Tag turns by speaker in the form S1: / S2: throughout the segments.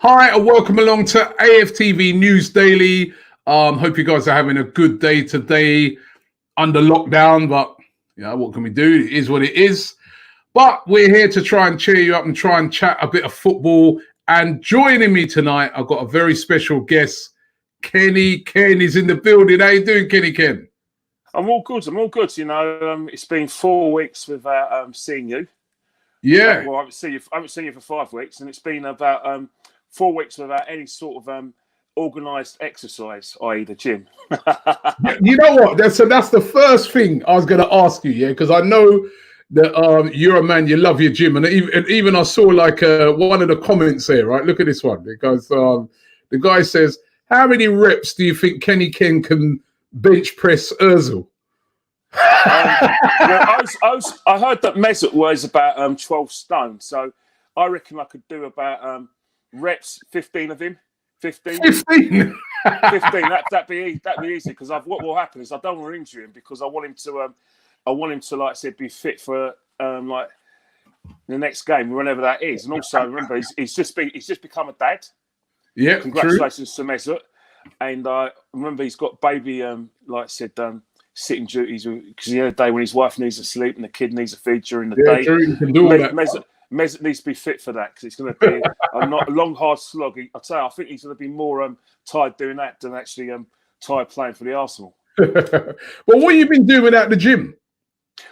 S1: Hi, and welcome along to AFTV News Daily. Hope you guys are having a good day today under lockdown, but what can we do? It is what it is. But we're here to try and cheer you up and try and chat a bit of football. And joining me tonight, I've got a very special guest. Kenny Ken is in the building. How you doing, Kenny Ken?
S2: I'm all good. You know, it's been 4 weeks without seeing you.
S1: Yeah.
S2: Well, I haven't seen you for 5 weeks, and it's been about 4 weeks without any sort of organised exercise, i.e. the gym.
S1: You know what? So that's the first thing I was going to ask you, because I know that you're a man, you love your gym. And even I saw like one of the comments there, right? Look at this one. It goes, the guy says, how many reps do you think Kenny Ken can bench press Ozil?
S2: I heard that Mesut weighs about 12 stone. So I reckon I could do about reps 15 of him. 15. 15. That'd be easy, because what will happen is I don't want to injure him, because I want him to like I said, be fit for like the next game, whenever that is. And also remember, he's just become a dad.
S1: Yeah,
S2: congratulations to Mesut. And I remember he's got baby like I said, sitting duties, because the other day when his wife needs to sleep and the kid needs a feed during the day.
S1: True. You can do all that.
S2: Mesut needs to be fit for that, because it's going to be a long, hard slog. I think he's going to be more tired doing that than actually tired playing for the Arsenal.
S1: But what have you been doing at the gym?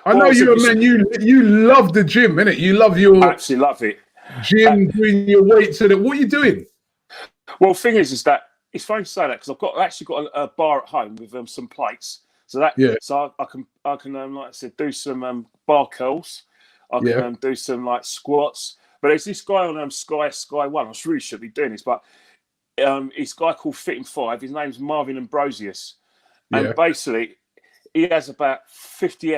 S1: I know you're a man. You love the gym, innit? You love your
S2: absolutely love it.
S1: Gym, doing your weights and it. What are you doing?
S2: Well, the thing is that it's funny to say that, because I've actually got a bar at home with some plates, so I can like I said, do some bar curls. I can do some like squats. But there's this guy on Sky One. I really should be doing this, but it's a guy called Fit in 5. His name's Marvin Ambrosius, and basically he has about 30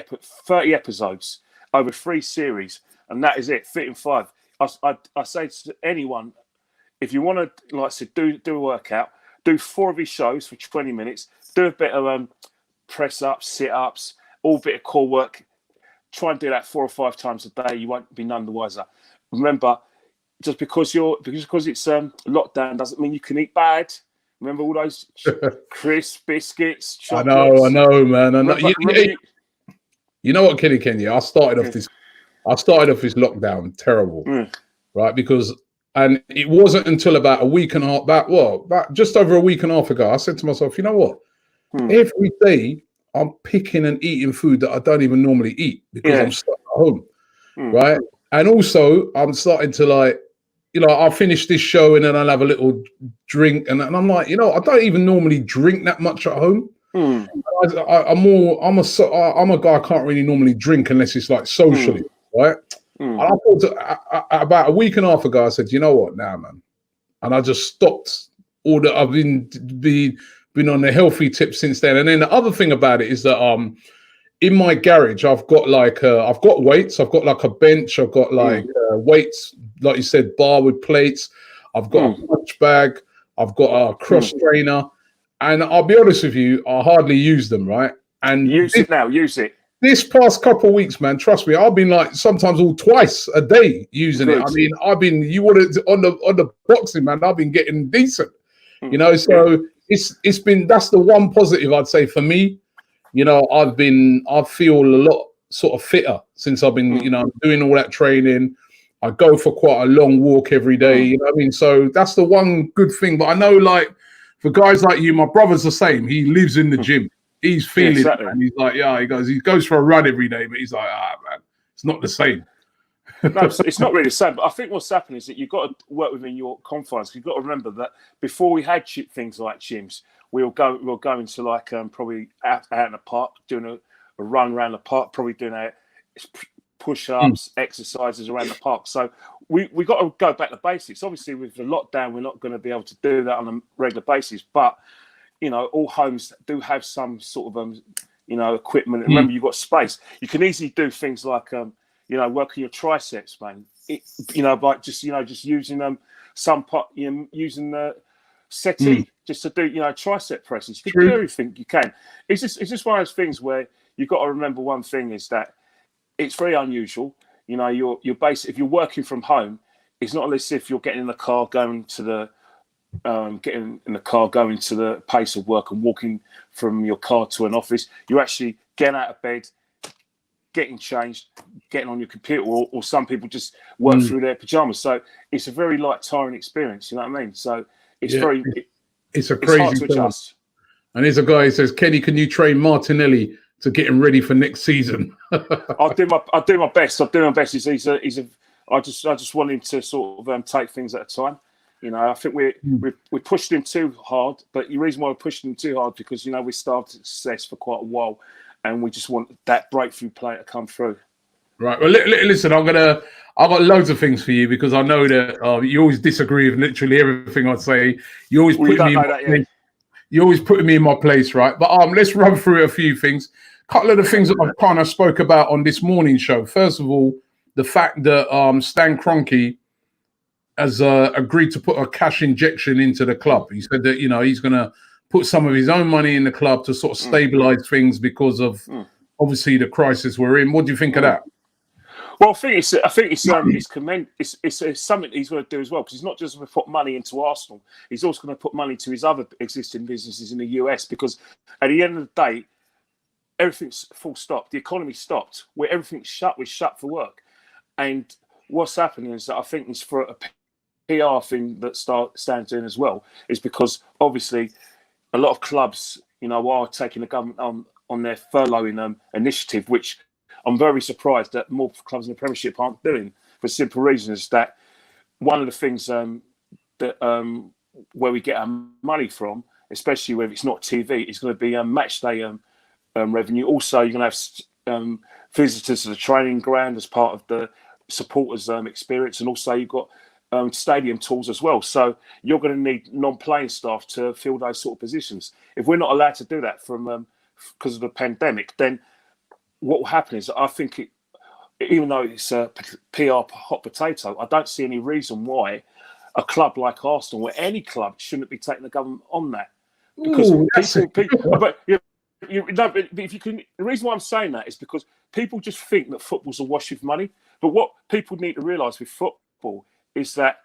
S2: episodes over 3 series, and that is it. Fit in 5. I say to anyone, if you want to, like I said, do a workout, do 4 of his shows for 20 minutes, do a bit of press ups, sit ups, all bit of core work. Try and do that 4 or 5 times a day. You won't be none the wiser. Remember, just because it's lockdown doesn't mean you can eat bad. Remember all those crisp biscuits, chocolates.
S1: I know, man. I know. You know what, Kenny Ken? I started off this lockdown terrible, right? And it wasn't until about a week and a half, about just over a week and a half ago, I said to myself, you know what? Every day I'm picking and eating food that I don't even normally eat, because I'm stuck at home, right? And also I'm starting to I'll finish this show and then I'll have a little drink, and I'm like, I don't even normally drink that much at home. I'm a guy I can't really normally drink unless it's like socially, right? And I thought about a week and a half ago, I said, you know what, now, man, and I just stopped all that. I've been on the healthy tip since then. And then the other thing about it is that in my garage, I've got I've got weights. I've got like a bench. I've got like weights, like you said, bar with plates. I've got a punch bag. I've got a cross trainer. And I'll be honest with you, I hardly use them, right? And
S2: use it.
S1: This past couple of weeks, man, trust me, I've been like sometimes twice a day using it. I mean, on the boxing, man, I've been getting decent, so it's been, that's the one positive I'd say for me. I feel a lot sort of fitter since I've been, doing all that training. I go for quite a long walk every day, you know what I mean? So that's the one good thing. But I know, like, for guys like you, my brother's the same. He lives in the gym. He's feeling it, and he's like, he goes for a run every day, but he's like, man, it's not the same.
S2: No, it's not really the same. But I think what's happening is that you've got to work within your confines. You've got to remember that before we had things like gyms, we'll go into like probably out in the park, doing a run around the park, probably doing push-ups, exercises around the park. So we got to go back to basics. Obviously, with the lockdown, we're not going to be able to do that on a regular basis. But all homes do have some sort of equipment. And remember, you've got space. You can easily do things like working your triceps, man. Like just using using the settee just to do tricep presses. You can do everything you can. It's just one of those things where you've got to remember one thing is that it's very unusual. You're if you're working from home, it's not as if you're getting in the car going to the going to the place of work and walking from your car to an office. You're actually getting out of bed, getting changed, getting on your computer, or some people just work through their pajamas. So it's a very tiring experience. You know what I mean? So it's
S1: it's a crazy
S2: hard to adjust.
S1: And there's a guy who says, Kenny, can you train Martinelli to get him ready for next season?
S2: I'll do my best. I just want him to sort of take things at a time. You know, I think we pushed him too hard, but the reason why we pushed him too hard because we started success for quite a while, and we just want that breakthrough player to come through.
S1: Right. Well, listen, I've got loads of things for you because I know that you always disagree with literally everything I say. You always you're always putting me in my place, right? But let's run through a few things. A couple of the things that I kind of spoke about on this morning show. First of all, the fact that Stan Kroenke has agreed to put a cash injection into the club. He said that he's going to put some of his own money in the club to sort of stabilize things because of obviously the crisis we're in. What do you think of that?
S2: Well, I think it's something he's going to do as well, because he's not just going to put money into Arsenal. He's also going to put money to his other existing businesses in the US, because at the end of the day, everything's full stop. The economy stopped. Where everything's shut, we're shut for work. And what's happening is that I think it's for a PR thing that Stan's doing as well, is because obviously a lot of clubs, are taking the government on their furloughing initiative, which I'm very surprised that more clubs in the Premiership aren't doing, for simple reasons that one of the things that where we get our money from, especially where it's not TV, is going to be match day revenue. Also, you're going to have visitors to the training ground as part of the supporters experience, and also you've got stadium tours as well. So you're going to need non-playing staff to fill those sort of positions. If we're not allowed to do that because of the pandemic, then what will happen is I think even though it's a PR hot potato, I don't see any reason why a club like Arsenal or any club shouldn't be taking the government on that. Because if you can, the reason why I'm saying that is because people just think that football's awash with money. But what people need to realise with football is that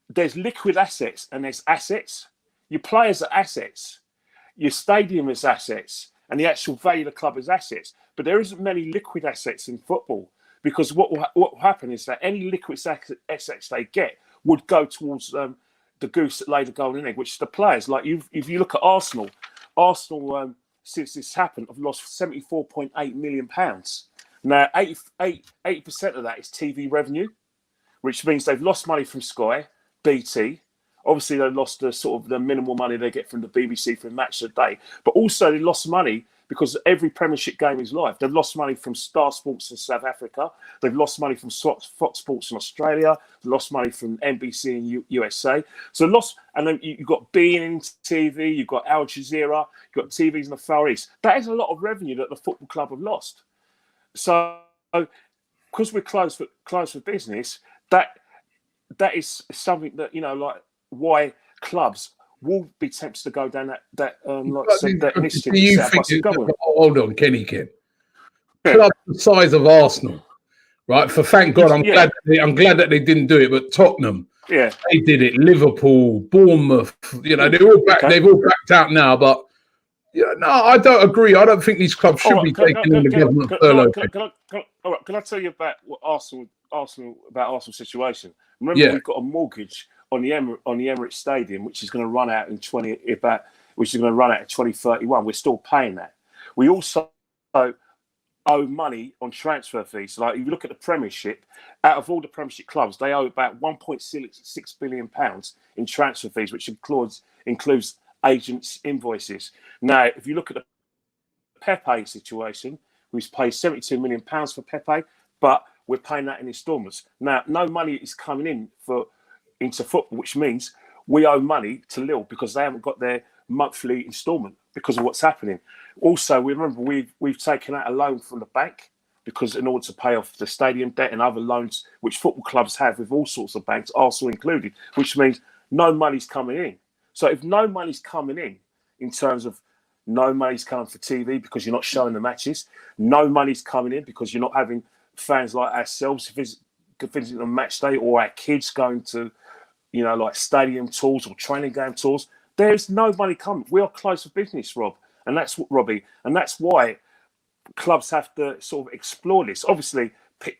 S2: there's liquid assets and there's assets. Your players are assets. Your stadium is assets. And the actual value of the club is assets. But there isn't many liquid assets in football, because what will happen is that any liquid assets they get would go towards the goose that laid the golden egg, which is the players. Like if you look at Arsenal, since this happened, have lost £74.8 million. Now, 80% of that is TV revenue, which means they've lost money from Sky, BT. Obviously, they lost the minimal money they get from the BBC for a match a day. But also, they lost money because every Premiership game is live. They've lost money from Star Sports in South Africa. They've lost money from Fox Sports in Australia. They've lost money from NBC in USA. So and then you've got beIN TV, you've got Al Jazeera, you've got TVs in the Far East. That is a lot of revenue that the football club have lost. So, because we're closed for business, that is something that why clubs will be tempted to go down that initiative.
S1: Do you think? Hold on, Kenny. Club the size of Arsenal, right? Thank God, I'm glad that they didn't do it. But Tottenham, they did it. Liverpool, Bournemouth, they've all backed out now. But no, I don't agree. I don't think these clubs should be taking in the government furlough.
S2: Can I tell you about what Arsenal's situation? Remember, we've got a mortgage on the Emirates Stadium, which is going to run out in 2031. We're still paying that. We also owe money on transfer fees. So, like, if you look at the Premiership, out of all the Premiership clubs, they owe about £1.6 billion in transfer fees, which includes agents' invoices. Now, if you look at the Pepe situation, we've paid £72 million for Pepe, but we're paying that in instalments. Now, no money is coming into football, which means we owe money to Lille because they haven't got their monthly instalment because of what's happening. Also, remember we've taken out a loan from the bank because in order to pay off the stadium debt and other loans which football clubs have with all sorts of banks, Arsenal included, which means no money's coming in. So if no money's coming in terms of no money's coming for TV because you're not showing the matches, no money's coming in because you're not having fans like ourselves visiting on match day, or our kids going to, you know, like stadium tours or training game tours. There's no money coming. We are closed for business, Rob, and that's what Robbie, and that's why clubs have to sort of explore this. Obviously,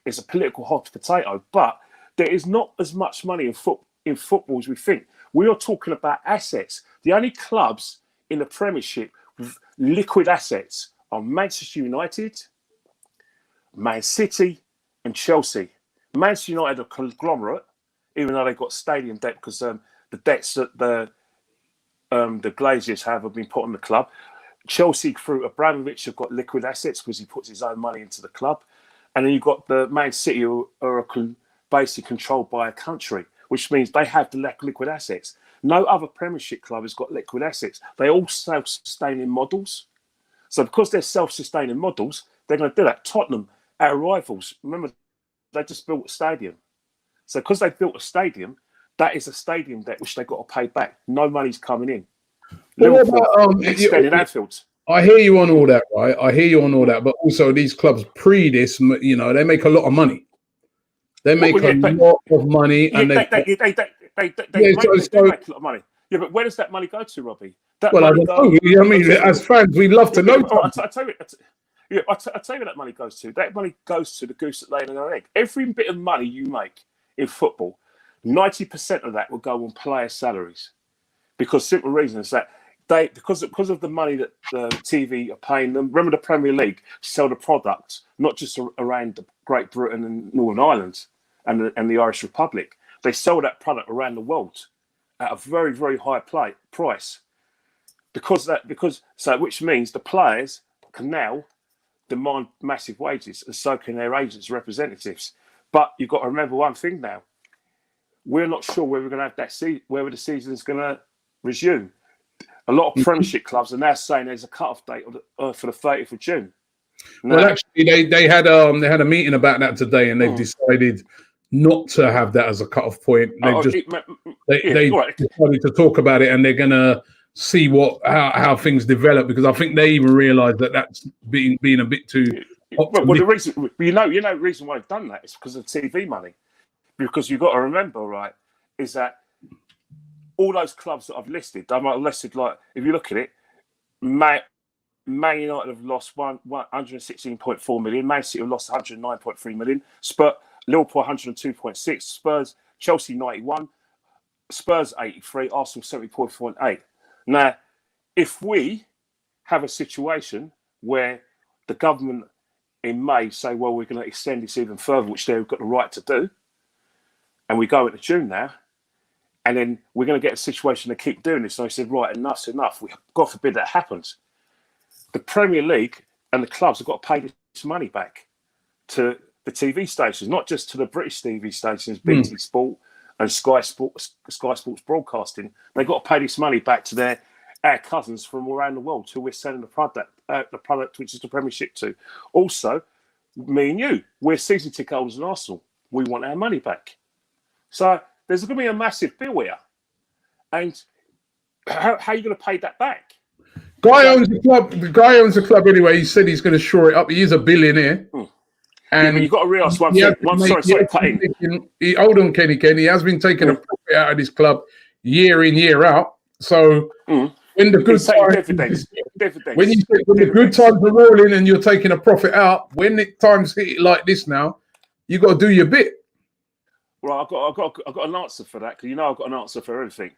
S2: it's a political hot potato, but there is not as much money in football as we think. We are talking about assets. The only clubs in the Premiership with liquid assets are Manchester United, Man City, and Chelsea. Manchester United are conglomerate, even though they've got stadium debt because the debts that the Glazers have been put on the club. Chelsea, through Abramovich, have got liquid assets because he puts his own money into the club. And then you've got the Man City, who are basically controlled by a country, which means they have the liquid assets. No other Premiership club has got liquid assets. They all self-sustaining models. So because they're self-sustaining models, they're going to do that. Tottenham, our rivals, remember, they just built a stadium. So because they built a stadium, that is a stadium debt which they've got to pay back. No money's coming in.
S1: Liverpool
S2: extended Anfield.
S1: I hear you on all that, right? I hear you on all that, but also these clubs pre this, you know, they make a lot of money. They make a lot of money, and they make a lot of money. Yeah, but where does that money go to, Robbie? I don't know. I mean, as fans, we'd love to know. I tell you, I tell you where that money goes to. That money goes to the goose that laid an egg. Every bit of money you make in football, 90% of that will go on player salaries, because simple reason is that because of the money that the TV are paying them. Remember, the Premier League sell the products not just around Great Britain and Northern Ireland and the Irish Republic. They sell that product around the world at a very, very high price. Which means the players can now demand massive wages, and so can their agents, representatives. But you've got to remember one thing now: we're not sure whether we're going to have that whether the season is going to resume. A lot of Premiership clubs are now saying there's a cut-off date for the 30th of June. Now, well, actually, they had a meeting about that today, and they've decided not to have that as a cut-off point. They decided to talk about it, and they're going to see how things develop, because I think they even realise that that's being a bit too.
S2: Well, the reason the reason why they've done that is because of TV money. Because you've got to remember, right, is that all those clubs that I've listed, I might have listed, like, if you look at it, Man United have lost 116.4 million, Man City have lost 109.3 million, Liverpool 102.6, Spurs, Chelsea 91, Spurs 83, Arsenal 70.8. Now, if we have a situation where the government in May say, well, we're going to extend this even further, which they've got the right to do, and we go into June now, and then we're going to get a situation to keep doing this. So I said, right, enough's enough. God forbid that happens. The Premier League and the clubs have got to pay this money back to the TV stations, not just to the British TV stations, BT Sport and Sky Sports Broadcasting. They've got to pay this money back to our cousins from around the world who we're selling the product which is the Premiership to. Also, me and you, we're season ticket holders in Arsenal. We want our money back. So there's going to be a massive bill here. And how are you going to pay that back?
S1: The guy owns the club anyway. He said he's going to shore it up. He is a billionaire.
S2: And you've got to realise one thing.
S1: Hold on, Kenny. He has been taking a profit out of this club year in, year out. So when the good times, when the good times are rolling and you're taking a profit out, when the times hit like this now, you got to do your bit.
S2: Well, I've got an answer for that, because I've got an answer for everything.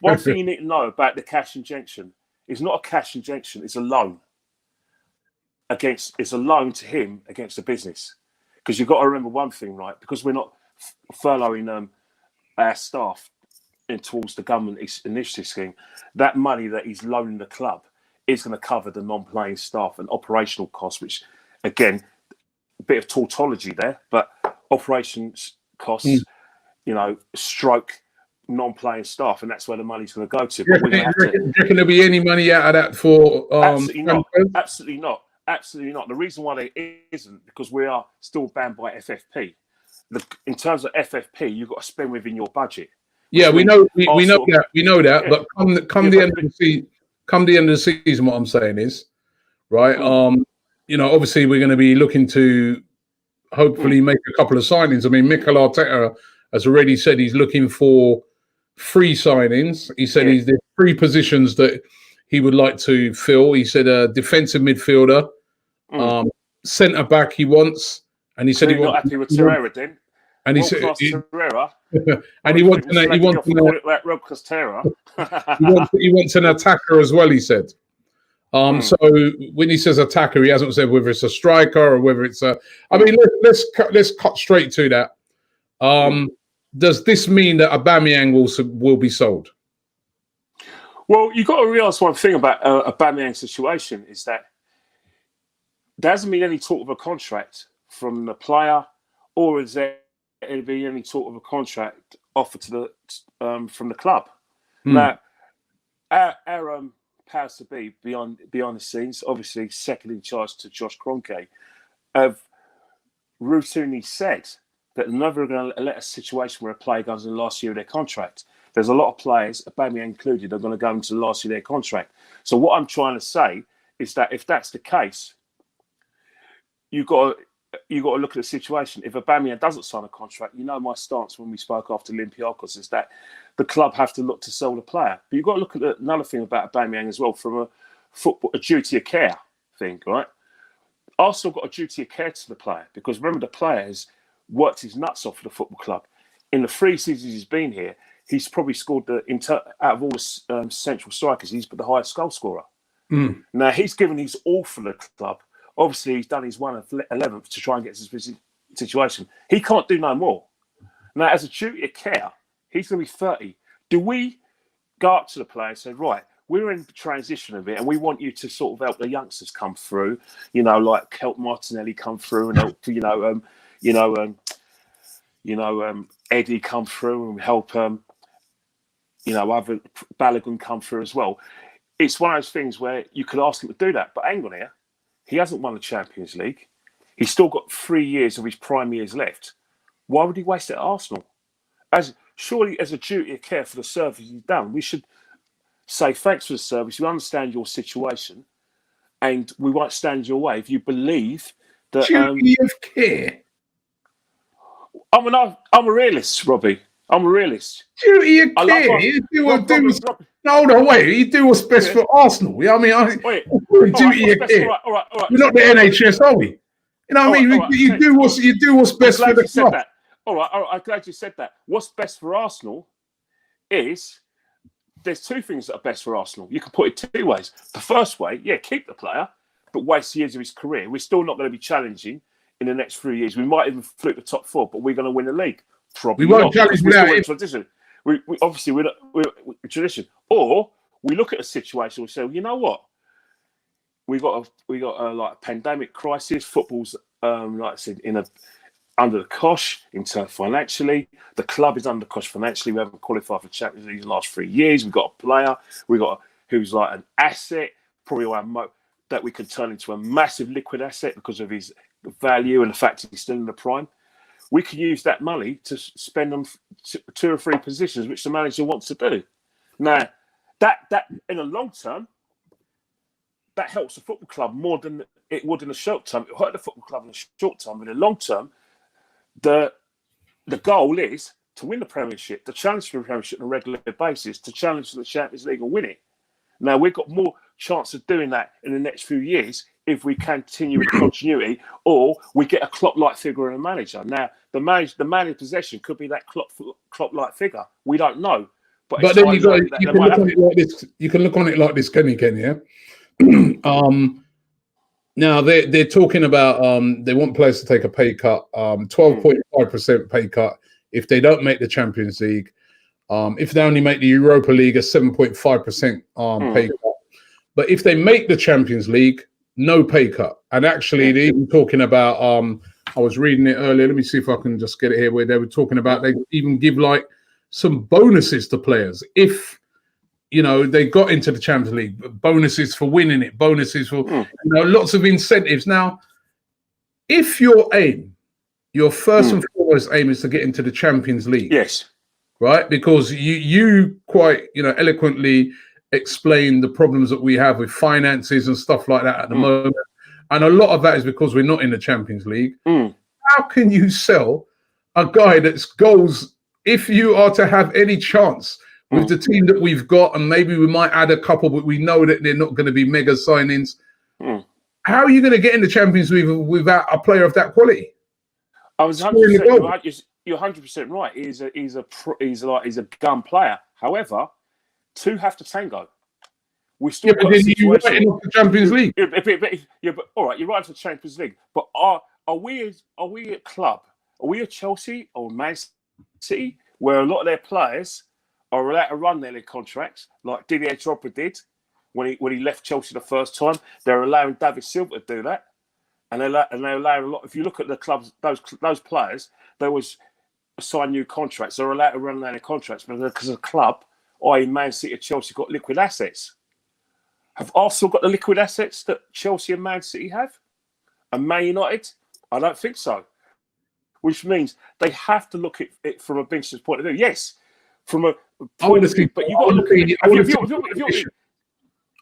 S2: One thing you need to know about the cash injection is not a cash injection; it's a loan. It's a loan to him against the business, because you've got to remember one thing, right? Because we're not furloughing our staff towards the government initiative scheme. That money that he's loaning the club is going to cover the non-playing staff and operational costs, which, again, a bit of tautology there, but operations costs, stroke non-playing staff, and that's where the money's going to go to. But do you
S1: reckon there'll be any money out of that for?
S2: Absolutely not. Absolutely not. The reason why there isn't, because we are still banned by FFP. In terms of FFP, you've got to spend within your budget.
S1: Yeah, we know that. Yeah. But come the end of the season, what I'm saying is, right? Obviously we're going to be looking to hopefully make a couple of signings. I mean, Mikel Arteta has already said he's looking for 3 signings. He said there's 3 positions that he would like to fill. He said a defensive midfielder, centre back he wants, and he said
S2: he's not happy with Torreira then.
S1: And he said,
S2: Torreira,
S1: and he wants an attacker as well. He said. So when he says attacker, he hasn't said whether it's a striker or whether it's a. I mean, let's cut straight to that. Does this mean that Aubameyang will be sold?
S2: Well, you've got to realise one thing about Aubameyang's situation is that there hasn't been any talk of a contract from the player, or is there be any talk of a contract offered to the from the club? Now, our powers to be beyond the scenes, obviously second in charge to Josh Kroenke, have routinely said that they're never going to let a situation where a player goes in the last year of their contract. There's a lot of players, Aubameyang included, are going to go into the last year of their contract. So what I'm trying to say is that if that's the case, you've got to look at the situation. If Aubameyang doesn't sign a contract, my stance when we spoke after Olympiacos is that the club have to look to sell the player. But you've got to look at another thing about Aubameyang as well from a duty of care thing, right? Arsenal got a duty of care to the player because remember the player has worked his nuts off for the football club. In the 3 seasons he's been here, he's probably scored out of all the central strikers, he's the highest goal scorer. Now he's given his all for the club. Obviously, he's done his 1/11th to try and get to this situation. He can't do no more. Now, as a duty of care, he's going to be 30. Do we go up to the player and say, right, we're in transition a bit, and we want you to sort of help the youngsters come through, like help Martinelli come through and help, Eddie come through and help, other Balogun come through as well. It's one of those things where you could ask him to do that, but hang on here. He hasn't won the Champions League. He's still got 3 years of his prime years left. Why would he waste it at Arsenal? Surely, as a duty of care for the service he's done, we should say thanks for the service. We understand your situation, and we won't stand your way if you believe that.
S1: Duty of care.
S2: I'm a realist, Robbie. I'm a realist.
S1: Duty of care. Hold on, wait. You do what's best for Arsenal. Duty of care.
S2: All right.
S1: We're not the NHS, are we? You do what's best for the club.
S2: All right. I'm glad you said that. What's best for Arsenal is there's 2 things that are best for Arsenal. You can put it 2 ways. The first way, keep the player, but waste years of his career. We're still not going to be challenging in the next 3 years. We might even fluke the top 4, but we're going to win the league. Probably
S1: we won't challenge without
S2: tradition. We're tradition. Or we look at a situation and say, well, you know what? We got a pandemic crisis. Football's like I said under the cosh in terms financially. The club is under the cosh financially. We haven't qualified for Champions League in the last 3 years. We've got a player. Who's like an asset, probably that we could turn into a massive liquid asset because of his value and the fact he's still in the prime. We can use that money to spend on 2 or 3 positions, which the manager wants to do. Now, that in the long term, that helps the football club more than it would in the short term. It hurt the football club in the short term, but in the long term, the goal is to win the Premiership, to challenge for the Premiership on a regular basis, to challenge for the Champions League and win it. Now, we've got more chance of doing that in the next few years if we continue with continuity, or we get a Klopp-like figure in a manager. Now, the man in possession could be that Klopp-like figure. We don't know. But
S1: then you can look on it like this, Kenny, yeah? Now, they're talking about they want players to take a pay cut, 12.5% pay cut if they don't make the Champions League. If they only make the Europa League, a 7.5% pay cut. But if they make the Champions League, no pay cut. And actually, they're even talking about, I was reading it earlier. Let me see if I can just get it here, where they were talking about they even give like some bonuses to players if, they got into the Champions League, bonuses for winning it, bonuses for, lots of incentives. Now, if your first and foremost aim is to get into the Champions League.
S2: Yes.
S1: Right? Because you quite, eloquently explain the problems that we have with finances and stuff like that at the moment. And a lot of that is because we're not in the Champions League. how can you sell a guy that's goals if you are to have any chance with the team that we've got, and maybe we might add a couple, but we know that they're not going to be mega signings. How are you going to get in the Champions League without a player of that quality?
S2: I was 100% right. You're 100% right. He's a gun player. However, two have to tango. We still got a situation.
S1: You're right the Champions League.
S2: But all right, you're right for the Champions League. But are we a club? Are we a Chelsea or Man City where a lot of their players are allowed to run their contracts, like Didier Drogba did when he left Chelsea the first time? They're allowing David Silva to do that, and they're allowing a lot. If you look at the clubs, those players, they always sign new contracts. They're allowed to run their contracts, but because a club, i.e. Man City or Chelsea, got liquid assets. Have Arsenal got the liquid assets that Chelsea and Man City have? And Man United? I don't think so. Which means they have to look at it from a business point of view. Yes, from a point of view, but you've got to look at it.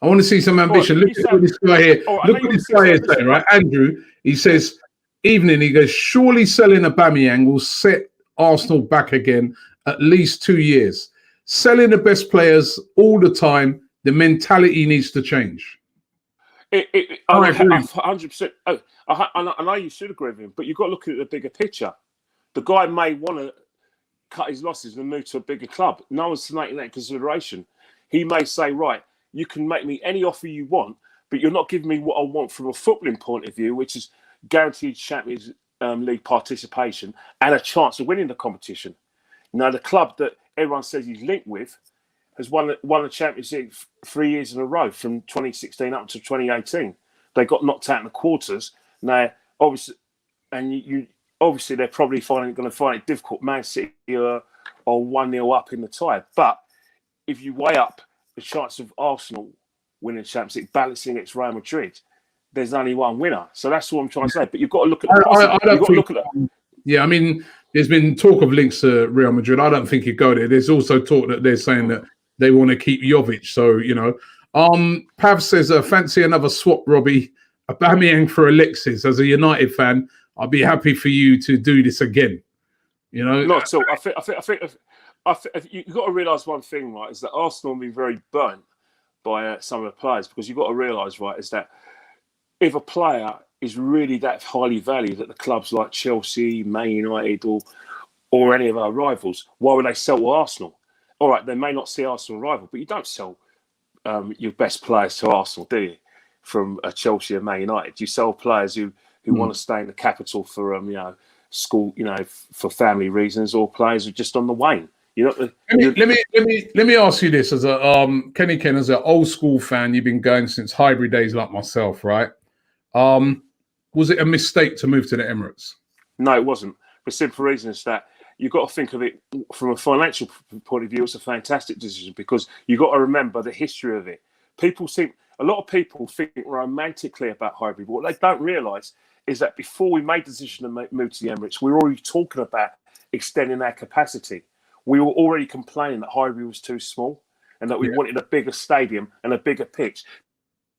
S1: I want to see some ambition. Look at this guy here. Look what this guy is saying, right? Andrew, he says, evening, he goes, surely selling Aubameyang will set Arsenal back again at least 2 years. Selling the best players all the time, the mentality needs to change.
S2: I 100%. I know you should agree with him, but you've got to look at the bigger picture. The guy may want to cut his losses and move to a bigger club. No one's taking that into consideration. He may say, right, you can make me any offer you want, but you're not giving me what I want from a footballing point of view, which is guaranteed Champions League participation and a chance of winning the competition. Now, the club that everyone says he's linked with has won the Champions League 3 years in a row from 2016 up to 2018. They got knocked out in the quarters. Now, obviously, and obviously they're probably going to find it difficult. Man City are 1-0 up in the tie. But if you weigh up the chance of Arsenal winning the Champions League, balancing against Real Madrid, there's only one winner. So that's what I'm trying to say. But you've got to look at the
S1: Yeah, I mean, there's been talk of links to Real Madrid. I don't think he'd go there. There's also talk that they're saying that they want to keep Jovic. So, you know, Pav says, fancy another swap, Robbie. Aubameyang for Alexis. As a United fan, I'd be happy for you to do this again. You know,
S2: not at all. I think you've got to realise one thing, right? Is that Arsenal have been very burnt by some of the players, because you've got to realise, right, is that if a player is really that highly valued at the clubs like Chelsea, Man United, or any of our rivals, why would they sell to Arsenal? All right, they may not see Arsenal rival, but you don't sell your best players to Arsenal, do you? From Chelsea and Man United, you sell players who want to stay in the capital for school, for family reasons, or players who are just on the wane.
S1: Let me ask you this: as a Kenny Ken, as an old school fan, you've been going since Highbury days, like myself, right? Was it a mistake to move to the Emirates?
S2: No, it wasn't. For the simple reason is that you've got to think of it from a financial point of view. It's a fantastic decision, because you've got to remember the history of it. A lot of people think romantically about Highbury, but what they don't realise is that before we made the decision to move to the Emirates, we were already talking about extending our capacity. We were already complaining that Highbury was too small and that we wanted a bigger stadium and a bigger pitch,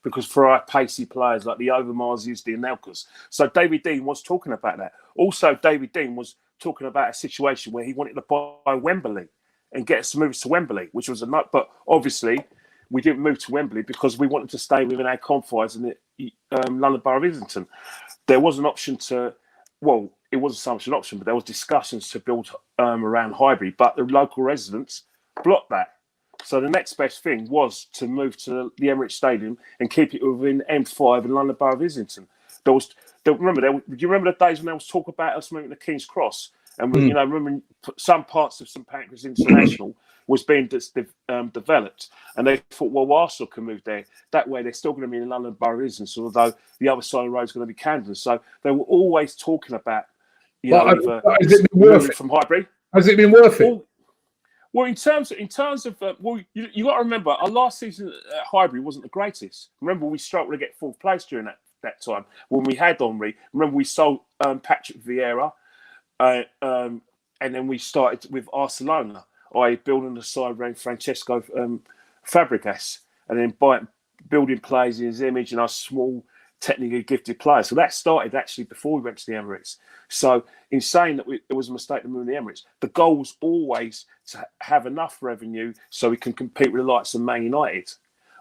S2: because for our pacey players like the Overmarses, the Anelkas. So David Dean was talking about that. Also, David Dean was talking about a situation where he wanted to buy Wembley and get us moved to Wembley, which was a nut. But obviously, we didn't move to Wembley because we wanted to stay within our confines in the London Borough of Islington. There was an option it wasn't so much an option, but there was discussions to build around Highbury, but the local residents blocked that. So the next best thing was to move to the Emirates Stadium and keep it within M5 and London Borough of Islington. Do you remember the days when there was talk about us moving to King's Cross? And remember some parts of St Pancras International was being developed, and they thought, well, Arsenal can move there. That way, they're still going to be in London Borough of Islington, although the other side of the road is going to be Camden. So they were always talking about,
S1: has it been worth it?
S2: From Highbury.
S1: Has it been worth it?
S2: Well, in terms of, you got to remember, our last season at Highbury wasn't the greatest. Remember, we struggled to get fourth place during that time when we had Henry. Remember, we sold Patrick Vieira, and then we started with Barcelona, building the side around Francesco Fabregas, and then building players in his image and our small technically gifted players. So that started actually before we went to the Emirates. So in saying that it was a mistake to move to the Emirates, the goal was always to have enough revenue so we can compete with the likes of Man United.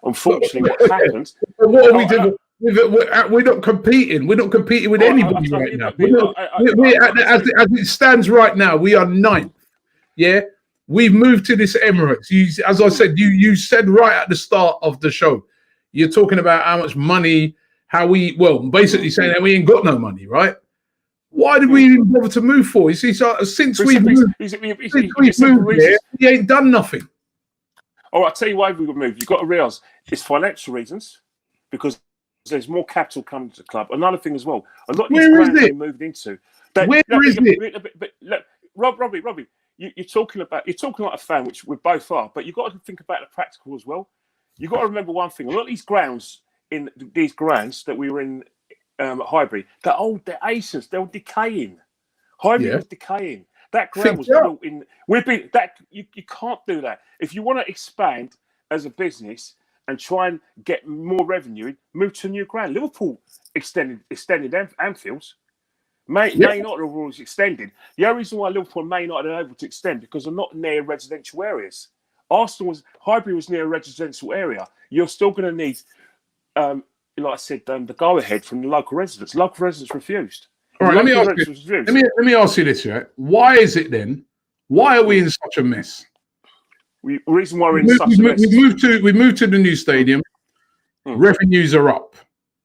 S2: Unfortunately, what happened...
S1: What are we doing? We're not competing. We're not competing with anybody right now. As it stands right now, we are 9th. Yeah, we've moved to this Emirates. As I said, you said right at the start of the show, you're talking about how much money, basically saying that we ain't got no money, right? Why did we even bother to move for? You see, so since we've moved here, we ain't done nothing.
S2: All right, I'll tell you why we would move. You've got to realise it's financial reasons, because there's more capital coming to the club. Another thing as well, a lot of these grounds we moved into.
S1: Where is it?
S2: But look, Robbie, you're talking like a fan, which we both are, but you've got to think about the practical as well. You've got to remember one thing: a lot of these grounds that we were in at Highbury, they're old, they're ancient, they're decaying. Highbury was decaying. That ground was built in. You can't do that if you want to expand as a business and try and get more revenue. Move to a new ground. Liverpool extended Anfields. Man United are always extended. The only reason why Liverpool and Man United are able to extend because they're not near residential areas. Highbury was near a residential area. You're still going to need, like I said, the go ahead from the local residents. Local residents refused.
S1: All right, let me ask you this, right? Why is it then? Why are we in such a mess?
S2: The reason why we're in such a mess.
S1: We moved to the new stadium. Revenues are up,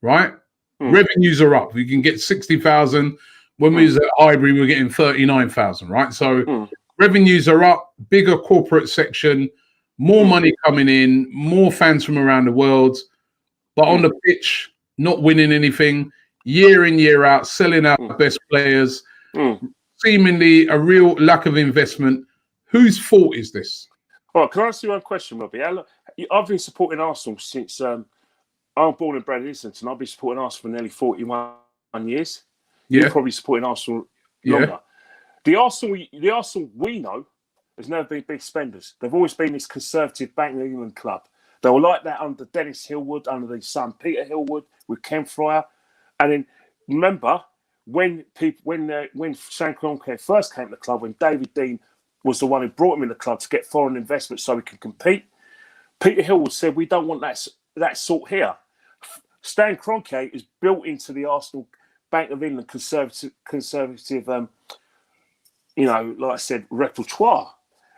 S1: right? Revenues are up. We can get 60,000. When we was at Highbury, we were getting 39,000, right? So revenues are up, bigger corporate section, more money coming in, more fans from around the world. But on the pitch, not winning anything. Year in, year out, selling out best players, seemingly a real lack of investment. Whose fault is this?
S2: All right, can I ask you one question, Robbie? I've been supporting Arsenal since I'm born and bred in Islington. I've been supporting Arsenal for nearly 41 years. You're probably supporting Arsenal longer. The Arsenal we know has never been big spenders. They've always been this conservative Bank of England club. They were like that under Dennis Hillwood, under the son Peter Hillwood, with Ken Fryer. And then remember when Sam Kroenke first came to the club, when David Dean was the one who brought him in the club to get foreign investment so we can compete. Peter Hillwood said, "We don't want that sort here." Stan Kroenke is built into the Arsenal Bank of England conservative, like I said, repertoire.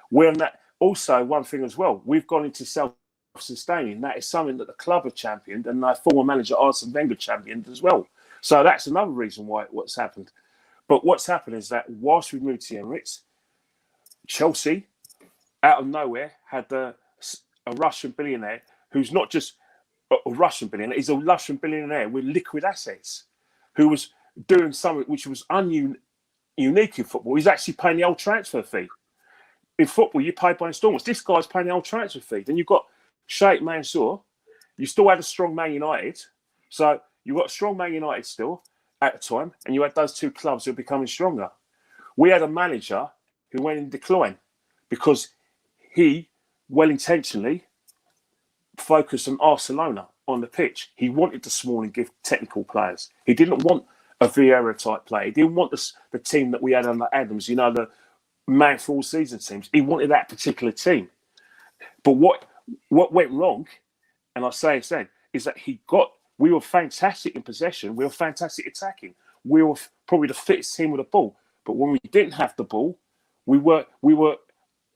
S2: We're on that. Also, one thing as well, we've gone into self-sustaining. That is something that the club have championed, and their former manager Arsene Wenger championed as well. So that's another reason why what's happened. But what's happened is that whilst we moved to the Emirates, Chelsea, out of nowhere, had a Russian billionaire who's not just a Russian billionaire, he's a Russian billionaire with liquid assets, who was doing something which was unique in football. He's actually paying the old transfer fee. In football, you pay by installments. This guy's paying the old transfer fee. Then you've got Sheikh Mansour. You still had a strong Man United. So you got a strong Man United still at the time, and you had those two clubs who were becoming stronger. We had a manager who went in decline because he, well-intentionally, focused on Barcelona on the pitch. He wanted the small and give technical players. He didn't want a Vieira-type player. He didn't want the team that we had under Adams, the man for all season teams. He wanted that particular team. But what went wrong, and I say it, is that we were fantastic in possession. We were fantastic attacking. We were probably the fittest team with the ball. But when we didn't have the ball, we were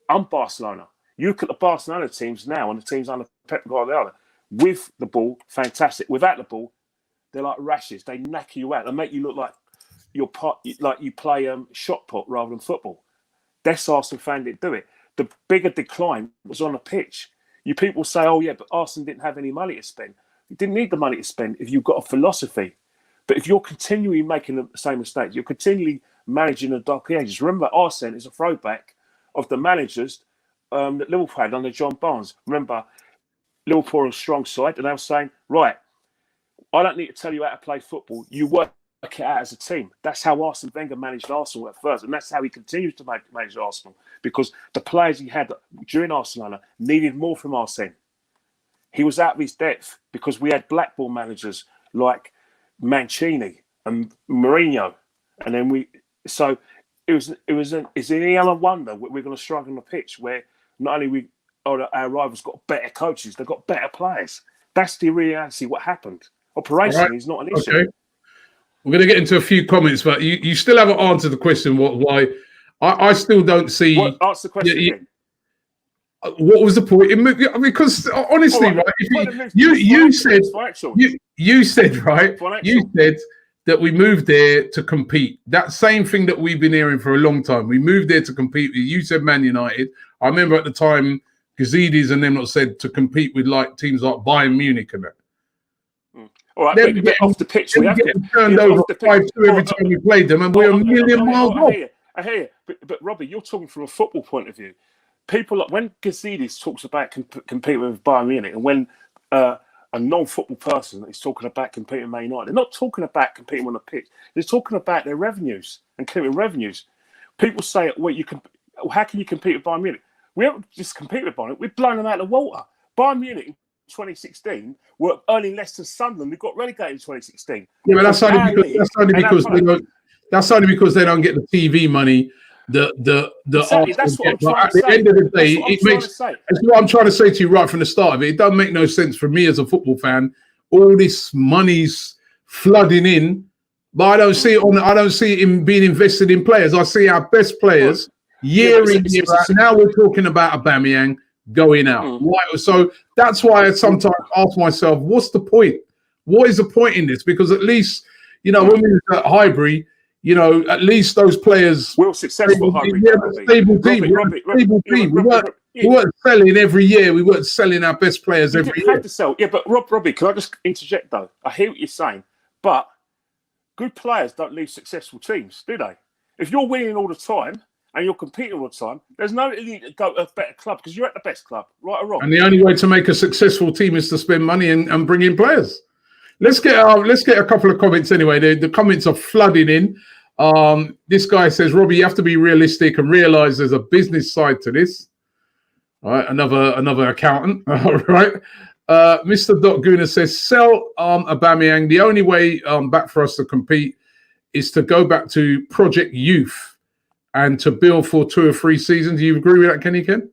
S2: un-Barcelona. You look at the Barcelona teams now and the teams under Pep Guardiola. With the ball, fantastic. Without the ball, they're like rashes. They knacker you out. They make you look like you play shot put rather than football. That's Arsenal fan didn't do it. The bigger decline was on the pitch. You people say, "Oh yeah, but Arsenal didn't have any money to spend." You didn't need the money to spend if you've got a philosophy. But if you're continually making the same mistakes, you're continually managing the dark ages. Remember, Arsene is a throwback of the managers that Liverpool had under John Barnes. Remember, Liverpool are a strong side, and they were saying, "Right, I don't need to tell you how to play football. You work it out as a team." That's how Arsene Wenger managed Arsenal at first, and that's how he continues to manage Arsenal, because the players he had during Arsenal needed more from Arsene. He was out of his depth because we had blackball managers like Mancini and Mourinho, and then it's any other wonder we're going to struggle on the pitch where not only our rivals got better coaches, they've got better players. That's the reality. What happened? Operation is not an issue.
S1: Okay. We're going to get into a few comments, but you still haven't answered the question. Why? I still don't see.
S2: Ask the question again.
S1: What was the point? Because honestly, right? You said right. You said that we moved there to compete. That same thing that we've been hearing for a long time. We moved there to compete. You said Man United. I remember at the time, Gazidis and them not said to compete with like teams like Bayern Munich and that.
S2: All right, but off the pitch, we have to
S1: turned over 5-2 every time we played them, and we're a million miles off.
S2: I hear you. But Robbie, you're talking from a football point of view. People like when Gazidis talks about competing with Bayern Munich, and when a non-football person is talking about competing with Man United, they're not talking about competing on the pitch. They're talking about their revenues and keeping revenues. People say, "Well, how can you compete with Bayern Munich?" We haven't just competed with Bayern Munich. We've blown them out of the water. Bayern Munich in 2016 were earning less than Sunderland. We got relegated in 2016.
S1: Yeah, but that's only because they don't get the TV money.
S2: Exactly, that's what I'm trying to say.
S1: At the end of the day, that's what I'm trying to say to you right from the start of it. It doesn't make no sense for me as a football fan. All this money's flooding in, but I don't see it in being invested in players. I see our best players year in, year out. Now we're talking about Aubameyang going out. Why? So that's why I sometimes ask myself, what's the point? What is the point in this? Because at least, when we were at Highbury, at least those players
S2: were successful.
S1: Stable team. We weren't selling every year. We weren't selling our best players every year.
S2: Had to sell. Yeah, but Robbie, can I just interject though? I hear what you're saying, but good players don't leave successful teams, do they? If you're winning all the time and you're competing all the time, there's no need to go to a better club because you're at the best club, right or wrong.
S1: And the only way to make a successful team is to spend money and bring in players. Let's get a couple of comments anyway. The comments are flooding in. This guy says, Robbie, you have to be realistic and realize there's a business side to this. All right, another accountant. All right. Mr. Doc Guna says, sell Aubameyang. The only way back for us to compete is to go back to Project Youth and to build for 2 or 3 seasons. Do you agree with that, Kenny Ken?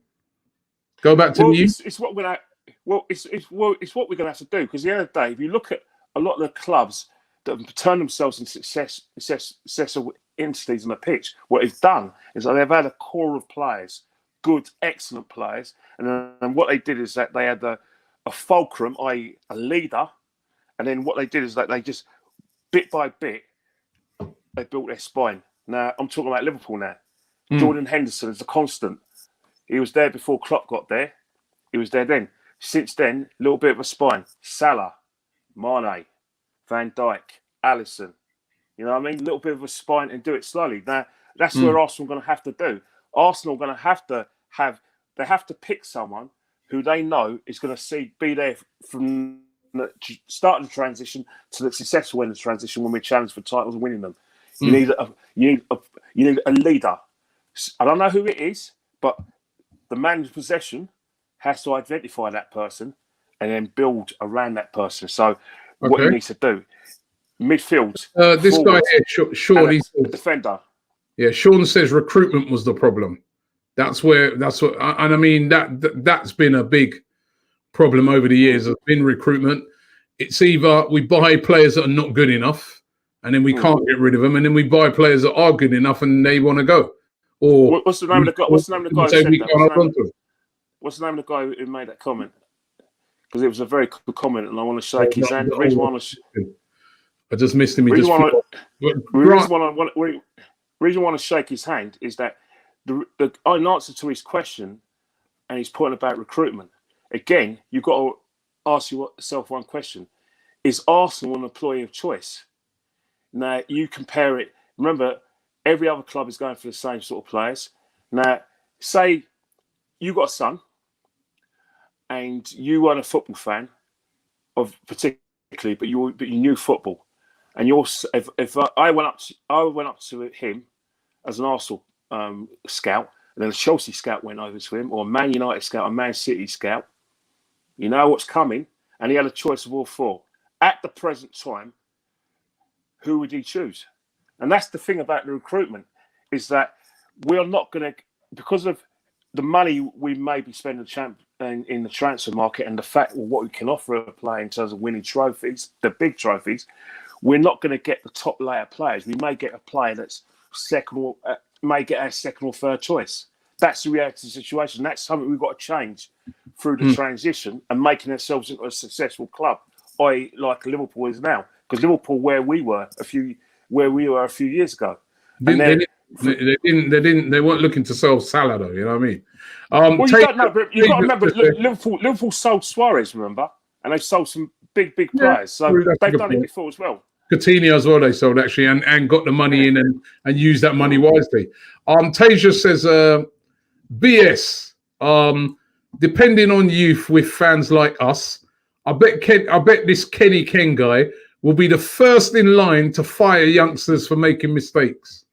S1: Go back to the youth?
S2: It's what we're gonna. Well, it's what we're going to have to do because at the end of the day, if you look at a lot of the clubs that have turned themselves into successful entities on the pitch, what they've done is that they've had a core of players, good, excellent players, and what they did is that they had a fulcrum, i.e. a leader, and then what they did is that they just, bit by bit, they built their spine. Now, I'm talking about Liverpool now. Jordan Henderson is a constant. He was there before Klopp got there. He was there then. Since then, a little bit of a spine. Salah, Mane, Van Dijk, Alisson. You know what I mean? A little bit of a spine and do it slowly. Now, that's where Arsenal are going to have to do. Arsenal are going to have to pick someone who they know is going to be there from the start of the transition to the successful end of the transition when we challenge for titles and winning them. You need a leader. I don't know who it is, but the man in possession has to identify that person and then build around that person. So what he needs to do, midfield.
S1: This forward, guy here, Sean, he's
S2: a defender.
S1: Yeah, Sean says recruitment was the problem. That's what, and I mean that's been a big problem over the years. Has been recruitment. It's either we buy players that are not good enough, and then we can't get rid of them, and then we buy players that are good enough, and they want to go. Or
S2: what's the name of the guy? What's the name of the guy who said that? What's the name of the guy who made that comment? Because it was a very good comment, and I want to shake his hand.
S1: I just missed him.
S2: The reason I want to shake his hand is that in answer to his question, and his point about recruitment, again, you've got to ask yourself one question: is Arsenal an employee of choice? Now you compare it. Remember, every other club is going for the same sort of players. Now, say you got a son, and you weren't a football fan, particularly, but you knew football, and if I went up to him as an Arsenal scout, and then a Chelsea scout went over to him, or a Man United scout, a Man City scout, you know what's coming, and he had a choice of all 4. At the present time, who would he choose? And that's the thing about the recruitment, is that we are not going to, because of the money we may be spending in the transfer market and the fact what we can offer a player in terms of winning trophies, the big trophies, we're not going to get the top layer players. We may get a player that's may get our second or third choice. That's the reality of the situation. That's something we've got to change through the transition and making ourselves into a successful club, i.e., like Liverpool is now. Because Liverpool, where we were a few years ago,
S1: they weren't looking to sell Salah though. You know what I mean?
S2: Well, you don't know, but you've got to remember, Liverpool sold Suarez, remember, and they sold some big players. So they've done it before as well.
S1: Coutinho as well, they sold actually, and got the money in and used that money wisely. Tasia says, BS. Depending on youth with fans like us, I bet this Kenny Ken guy will be the first in line to fire youngsters for making mistakes.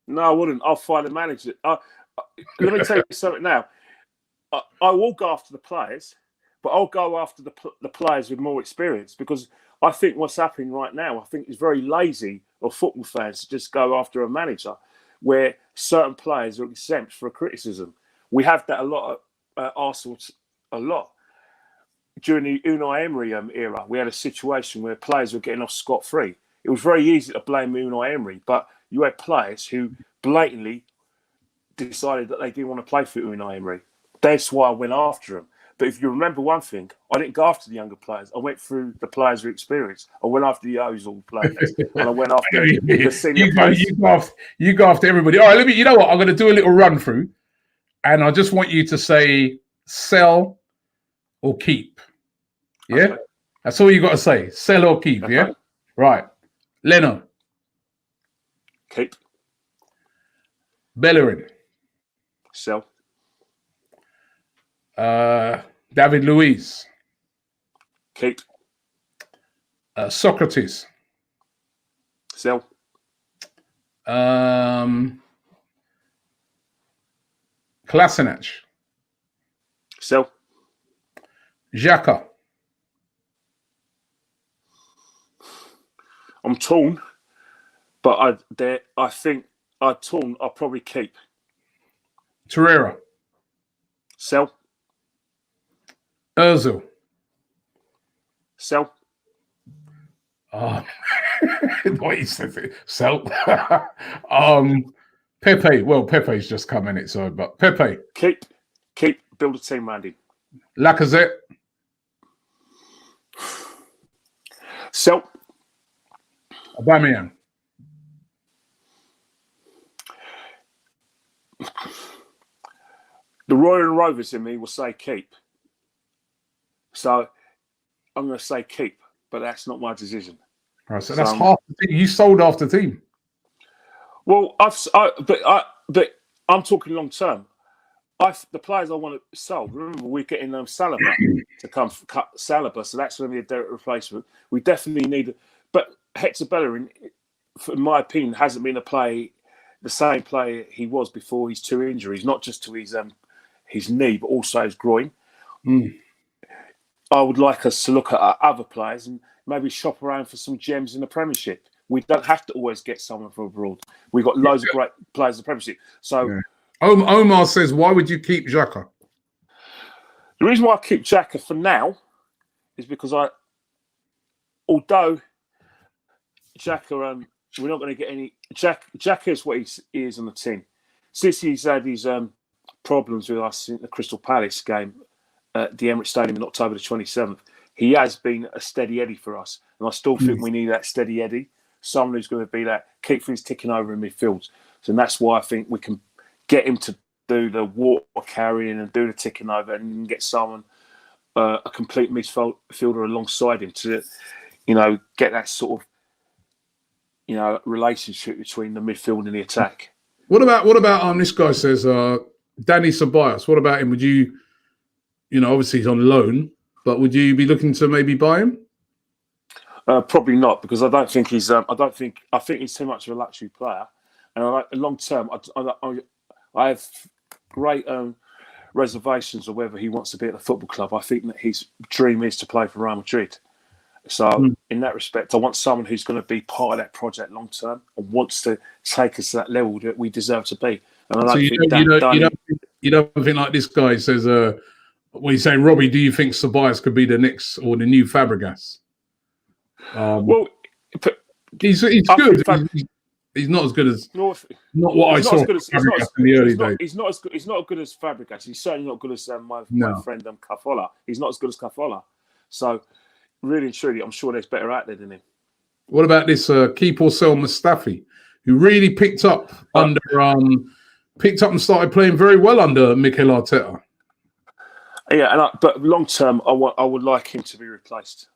S2: No, I wouldn't. I'll fire the manager. Let me tell you something now. I will go after the players, but I'll go after the players with more experience, because I think what's happening right now, I think it's very lazy of football fans to just go after a manager where certain players are exempt for criticism. We have that a lot at Arsenal, a lot. During the Unai Emery era, we had a situation where players were getting off scot-free. It was very easy to blame Unai Emery, but you had players who blatantly decided that they didn't want to play for Unai Emery. That's why I went after him. But if you remember one thing, I didn't go after the younger players. I went through the players with experience. I went after the Ozil players, and I went after the senior players.
S1: You go after everybody. All right, you know what? I'm going to do a little run through, and I just want you to say sell or keep. Yeah? Okay. That's all you got to say. Sell or keep, okay. Yeah? Right. Leno.
S2: Keep.
S1: Bellerin.
S2: Sell.
S1: David Luiz.
S2: Keep.
S1: Socrates.
S2: Sell.
S1: Kolasinac.
S2: Sell.
S1: Xhaka.
S2: I'm torn, but I think I'll probably keep.
S1: Torreira.
S2: Sell.
S1: Ozil.
S2: Sell.
S1: What he said. Sell. Pepe. Well, Pepe's just come in it, so but Pepe.
S2: Keep. Build a team around him.
S1: Lacazette.
S2: Sell.
S1: Aubameyang.
S2: The Royal Rovers in me will say keep. So I'm going to say keep, but that's not my decision.
S1: Right, so that's half the team. You sold half the team.
S2: Well, but I'm talking long term. The players I want to sell. Remember, we're getting Saliba to come cut Saliba, so that's going to be a direct replacement. We definitely need, but Hector Bellerin, in my opinion, hasn't been the same player he was before his two injuries, not just to his knee, but also his groin. I would like us to look at other players and maybe shop around for some gems in the Premiership. We don't have to always get someone from abroad. We've got loads of great players in the Premiership. So,
S1: yeah. Omar says, why would you keep Xhaka?
S2: The reason why I keep Xhaka for now is because although Xhaka, we're not going to get any. Xhaka is what he is on the tin. Since he's had his problems with us in the Crystal Palace game at the Emirates Stadium in October the 27th, he has been a steady Eddie for us. And I still think we need that steady Eddie, someone who's going to be that, keep things ticking over in midfield. So that's why I think we can get him to do the water carrying and do the ticking over, and get someone, a complete midfielder alongside him to, get that sort of, relationship between the midfield and the attack.
S1: What about this guy says, Danny Ceballos? What about him? Would you, obviously he's on loan, but would you be looking to maybe buy him?
S2: Probably not, because I think he's too much of a luxury player, and long term, I have great reservations of whether he wants to be at the football club. I think that his dream is to play for Real Madrid, So in that respect, I want someone who's going to be part of that project long term and wants to take us to that level that we deserve to be. And I don't think
S1: you don't think like this guy says, when you say, Robbie, do you think Ceballos could be the next or the new Fabregas?
S2: Well,
S1: he's good. He's not as good as not what I saw Fabregas in the early days.
S2: He's not as good as Fabregas. He's certainly not good as my friend Cafola. He's not as good as Cafola. So really and truly, I'm sure there's better out there than him.
S1: What about this keep or sell Mustafi, who really picked up and started playing very well under Mikel Arteta?
S2: Yeah, but long term, I would like him to be replaced.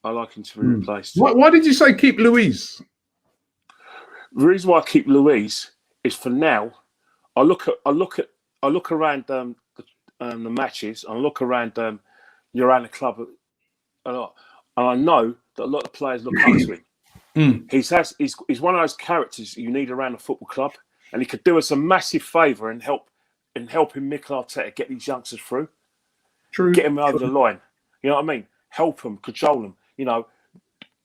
S2: I like him to be replaced.
S1: Why did you say keep Luiz?
S2: The reason why I keep Luiz is for now. I look around the matches. I look around the club a lot, and I know that a lot of players look up to him. He's one of those characters you need around a football club, and he could do us a massive favour and helping Mikel Arteta get these youngsters through.
S1: True.
S2: Get him over the line. You know what I mean? Help them, control them. You know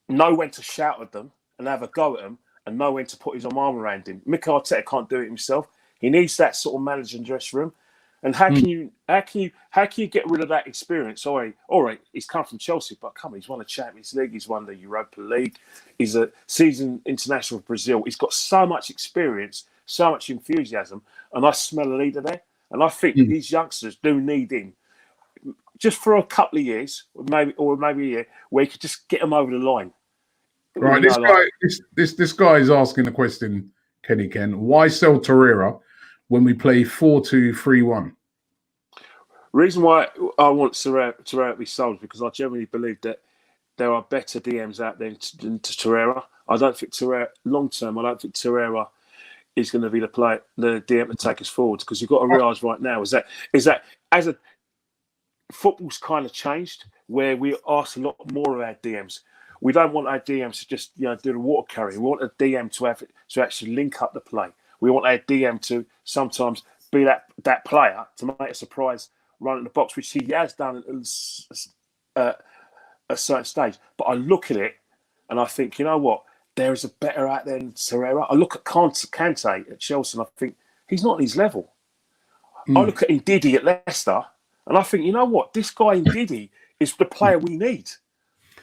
S2: when to shout at them and have a go at them, and know when to put his arm around him. Mikel Arteta can't do it himself. He needs that sort of manager in the dressing room. And how can you get rid of that experience? All right, he's come from Chelsea, but come on, he's won the Champions League, he's won the Europa League, he's a seasoned international for Brazil. He's got so much experience, so much enthusiasm, and I smell a leader there. And I think these youngsters do need him just for a couple of years, maybe a year, where he could just get them over the line.
S1: Right, this guy is asking the question, Kenny Ken, why sell Torreira when we play 4-2-3-1?
S2: Reason why I want Torreira to be sold is because I generally believe that there are better DMs out there than Torreira. I don't think Torreira, long term, I don't think Torreira is going to be the DM to take us forward, because you've got to realise right now is that as a football's kind of changed, where we ask a lot more of our DMs. We don't want our DMs to just do the water carrying. We want a DM to actually link up the play. We want our DM to sometimes be that player to make a surprise run in the box, which he has done at a certain stage. But I look at it and I think, you know what? There is a better out there than Torreira. I look at Kante at Chelsea and I think he's not on his level. I look at Ndidi at Leicester and I think, you know what? This guy Ndidi is the player we need,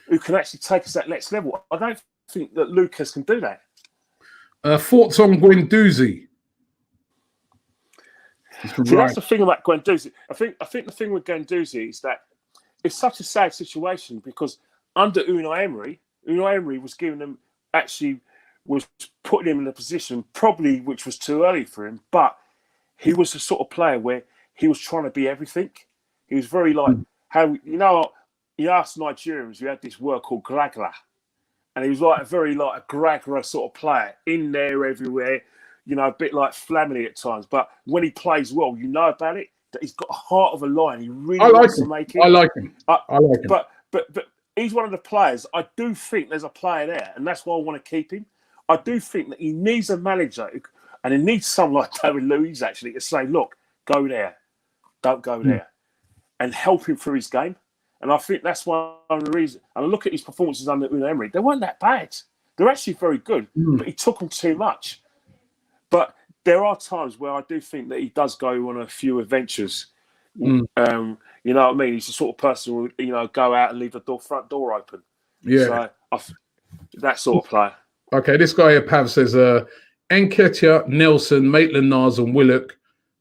S2: who can actually take us to that next level. I don't think that Lucas can do that.
S1: Thoughts on Guendouzi?
S2: See, that's the thing about Guendouzi. I think the thing with Guendouzi is that it's such a sad situation, because under Unai Emery was giving him, was putting him in a position probably which was too early for him, but he was the sort of player where he was trying to be everything. He was very like how us Nigerians, we had this word called gragla, and he was like a gragla sort of player, in there everywhere, a bit like Flamini at times. But when he plays well, you know about it, that he's got a heart of a lion. He really wants to make it.
S1: I like him.
S2: But he's one of the players. I do think there's a player there, and that's why I want to keep him. I do think that he needs a manager, and he needs someone like David Luiz actually to say, look, go there, don't go there, and help him through his game. And I think that's one of the reasons. And I look at his performances under Unai Emery, they weren't that bad. They're actually very good, but he took them too much. But there are times where I do think that he does go on a few adventures. You know what I mean? He's the sort of person who will, go out and leave the front door open.
S1: Yeah.
S2: So that sort of player.
S1: Okay, this guy here, Pav, says, Nketiah, Nelson, Maitland-Niles and Willock,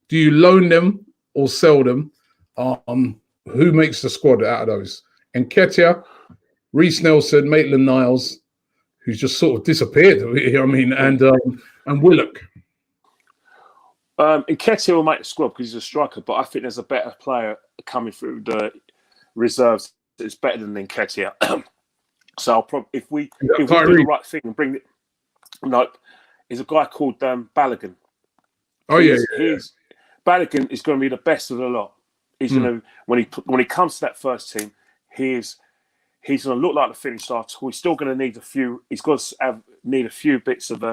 S1: do you loan them or sell them? Who makes the squad out of those? Nketiah, Reece Nelson, Maitland-Niles, who's just sort of disappeared, and Willock.
S2: Nketiah will make the squad because he's a striker, but I think there's a better player coming through the reserves that's better than Nketiah. So I'll probably, if we do the right thing and bring it, there's a guy called Balogun. Balogun is going to be the best of the lot. He's going to, when he comes to that first team, he's going to look like the finished article. He's still going to need a few. He's got to need a few bits of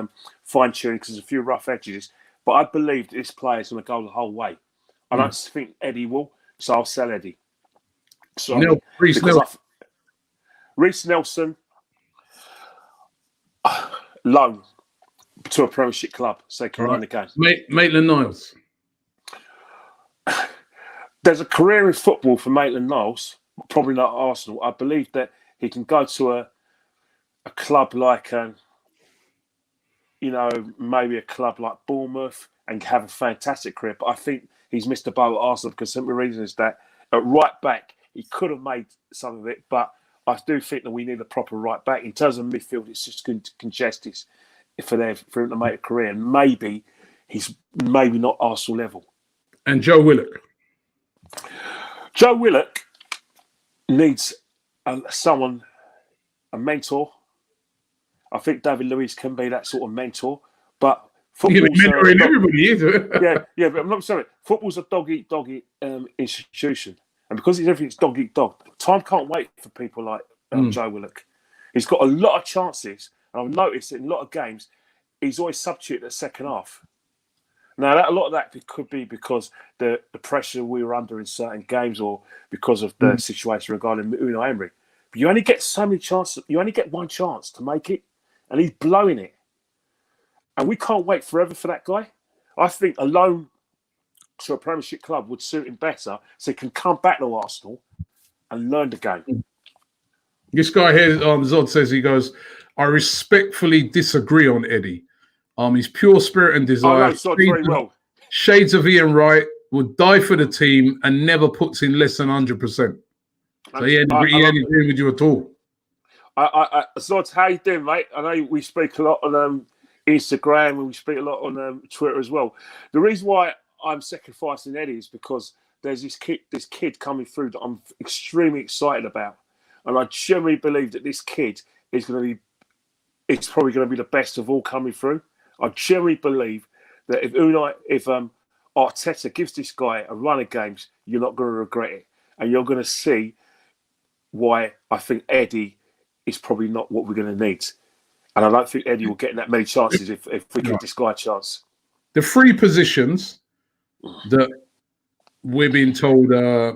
S2: fine tuning because there's a few rough edges. But I believe this player is going to go the whole way. I don't think Eddie will, so I'll sell Eddie. Reece Nelson, loan to a Premiership club so they can learn the game.
S1: Maitland-Niles.
S2: There's a career in football for Maitland-Niles, probably not Arsenal. I believe that he can go to a club like, maybe a club like Bournemouth and have a fantastic career. But I think he's missed the boat at Arsenal because the simple reason is that at right back, he could have made some of it, but I do think that we need a proper right back. In terms of midfield, it's just going to congest this for him to make a career. And maybe he's not Arsenal level.
S1: And Joe Willock.
S2: Joe Willock needs a mentor. I think David Luiz can be that sort of mentor, but football's
S1: mentoring everybody, is it?
S2: yeah, but I'm not sorry. Football's a dog-eat-dog institution, and because everything's dog-eat-dog, time can't wait for people like Joe Willock. He's got a lot of chances, and I've noticed in a lot of games he's always substituted at the second half. Now, a lot of that could be because the pressure we were under in certain games, or because of the situation regarding Unai Emery. But you only get so many chances. You only get one chance to make it, and he's blowing it. And we can't wait forever for that guy. I think a loan to a Premiership club would suit him better, so he can come back to Arsenal and learn the game.
S1: This guy here, Zod says, he goes, I respectfully disagree on Eddie. His pure spirit and desire, shades of Ian Wright, would die for the team and never puts in less than 100%. So he ain't agreeing with you at all.
S2: Zod, how you doing, mate? I know we speak a lot on Instagram and we speak a lot on Twitter as well. The reason why I'm sacrificing Eddie is because there's this kid coming through that I'm extremely excited about. And I genuinely believe that this kid is probably going to be the best of all coming through. I genuinely believe that if Arteta gives this guy a run of games, you're not going to regret it. And you're going to see why I think Eddie is probably not what we're going to need. And I don't think Eddie will get that many chances if we give this guy a chance.
S1: The three positions that we're being told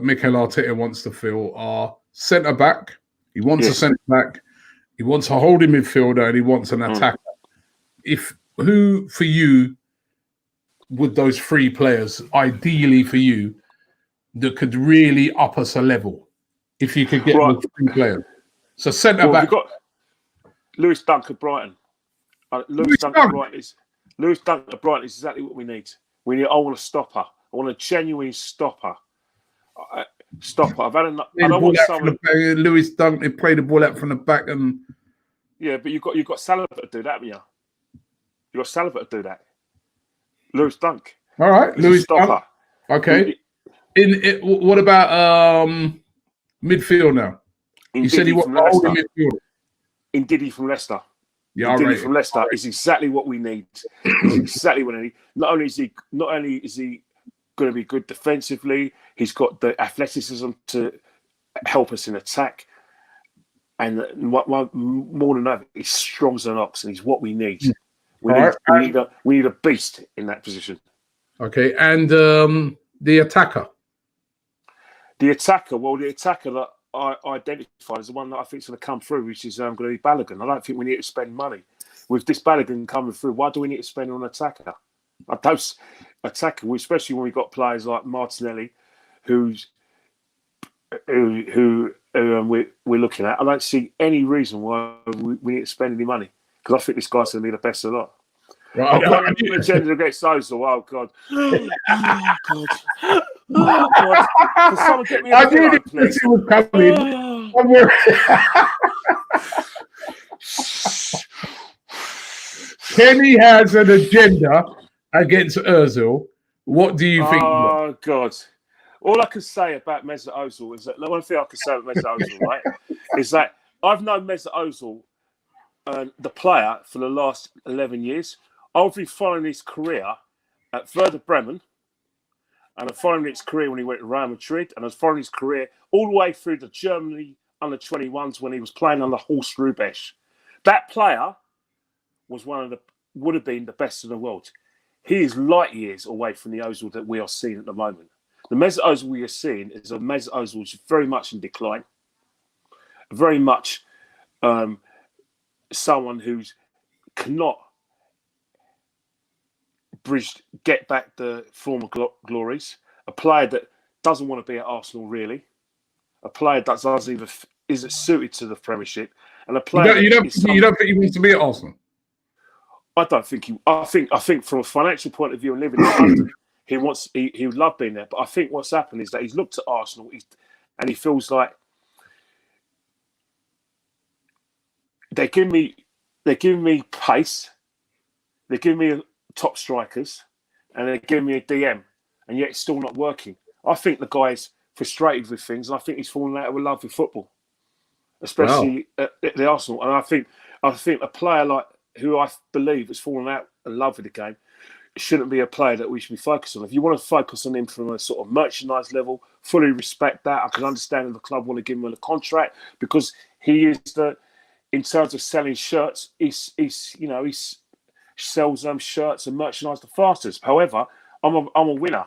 S1: Mikel Arteta wants to fill are centre-back. He wants a centre-back. He wants a holding midfielder, and he wants an attacker. Who for you would those three players ideally for you that could really up us a level if you could get three players? So centre back.
S2: Got Lewis Dunk at Brighton. Lewis Dunk at Brighton is exactly what we need. I want a stopper. I want a genuine stopper. I've had enough. I don't want someone.
S1: Lewis Dunk. They play the ball out from the back and.
S2: Yeah, but you've got Saliba to do that, haven't you? You've got Saliba to do that. Lewis Dunk.
S1: All right, Lewis Dunk. Okay. What about midfield now? You said he was holding midfield.
S2: Ndidi from Leicester.
S1: Yeah,
S2: Ndidi from Leicester is exactly what we need. It's exactly what we need. Not only is he going to be good defensively, he's got the athleticism to help us in attack. And more than that, he's strong as an ox, and he's what we need. We need a beast in that position.
S1: Okay, and the attacker.
S2: The attacker that I identified as the one that I think is going to come through, which is going to be Balogun. I don't think we need to spend money. With this Balogun coming through, why do we need to spend on an attacker? Especially when we've got players like Martinelli, who we're looking at. I don't see any reason why we need to spend any money, because I think this guy's going to be the best of the lot.
S1: Right,
S2: I've got an agenda against Ozil. Oh, God. Oh, God. Can someone get me a pillow, please?
S1: Kenny has an agenda against Ozil. What do you think?
S2: Oh, God. All I can say about Mesut Ozil is that the one thing I can say about Mesut Ozil, right, is that I've known Mesut Ozil, the player, for the last 11 years. I've been following his career at Werder Bremen, and I'm following his career when he went to Real Madrid, and I was following his career all the way through to Germany under 21s when he was playing under Horst Rubesch. That player was would have been the best in the world. He is light years away from the Ozil that we are seeing at the moment. The Mesut Ozil we are seeing is a Mesut Ozil which is very much in decline, very much someone who's cannot get back the former glories, a player that doesn't want to be at Arsenal really, a player that isn't suited to the Premiership, and a player
S1: you don't think he wants to be at Arsenal?
S2: I don't think he. I think from a financial point of view and living in London, he would love being there. But I think what's happened is that he's looked at Arsenal and he feels like they're giving me pace, they're giving me top strikers, and they're giving me a DM, and yet it's still not working. I think the guy's frustrated with things, and I think he's fallen out of love with football, especially at the Arsenal. And I think a player like who I believe has fallen out of love with the game shouldn't be a player that we should be focused on. If you want to focus on him from a sort of merchandise level, fully respect that. I can understand if the club want to give him a contract because he is in terms of selling shirts, he sells shirts and merchandise the fastest. However, I'm a winner,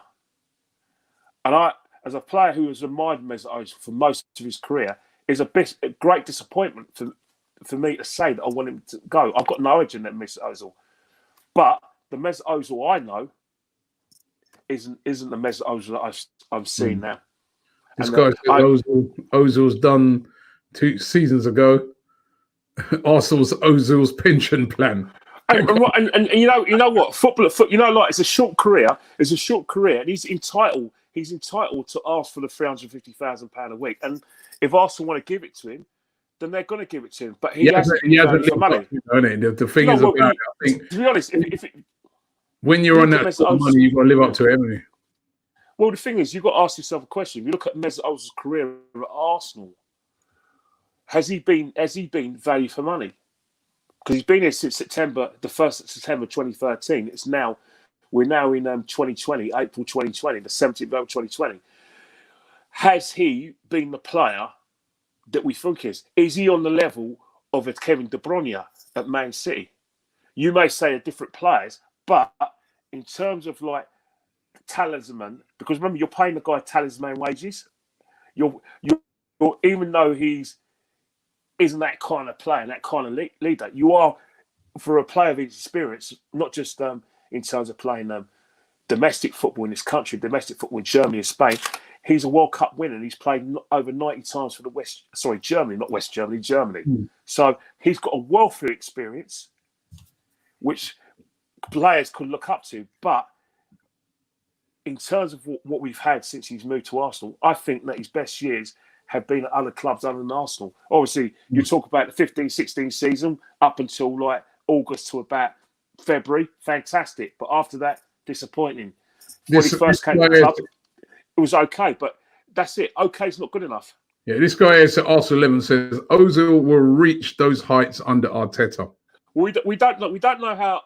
S2: and I, as a player who has admired Mesut Ozil for most of his career, is a great disappointment for me to say that I want him to go. I've got no origin at Mesut Ozil, but the Mesut Ozil I know isn't the Mesut Ozil that I'm seeing now.
S1: This guy said Ozil's done 2 seasons ago. Arsenal's Ozil's pension plan.
S2: And you know what? Football, like it's a short career. It's a short career, and he's entitled to ask for the £350,000 a week. And if Arsenal want to give it to him, then they're going to give it to him. But he hasn't for money.
S1: The thing is about it, I think,
S2: to be honest,
S1: when you're on that sort of money, you've got to live up to it, haven't you?
S2: Well, the thing is, you've got to ask yourself a question. If you look at Mesut Ozil's career at Arsenal, has he been value for money? Because he's been here since the 1st of September 2013. We're now in 2020, April 2020, the 17th of April 2020. Has he been the player that we think is? Is he on the level of a Kevin De Bruyne at Man City? You may say they're different players, but in terms of like talisman, because remember you're paying the guy talisman wages. You're even though he's isn't that kind of player, that kind of leader. You are, for a player of his experience, not just in terms of playing domestic football in this country, domestic football in Germany and Spain. He's a World Cup winner and he's played over 90 times for Germany, not West Germany, Germany. So he's got a wealth of experience, which players could look up to. But in terms of what we've had since he's moved to Arsenal, I think that his best years have been at other clubs other than Arsenal. Obviously, you talk about the 15-16 season up until like August to about February, fantastic. But after that, disappointing. When he first came to the club, it was okay, but that's it. Okay is not good enough.
S1: Yeah, this guy is at Arsenal 11 says Ozil will reach those heights under Arteta.
S2: We don't know. We don't know how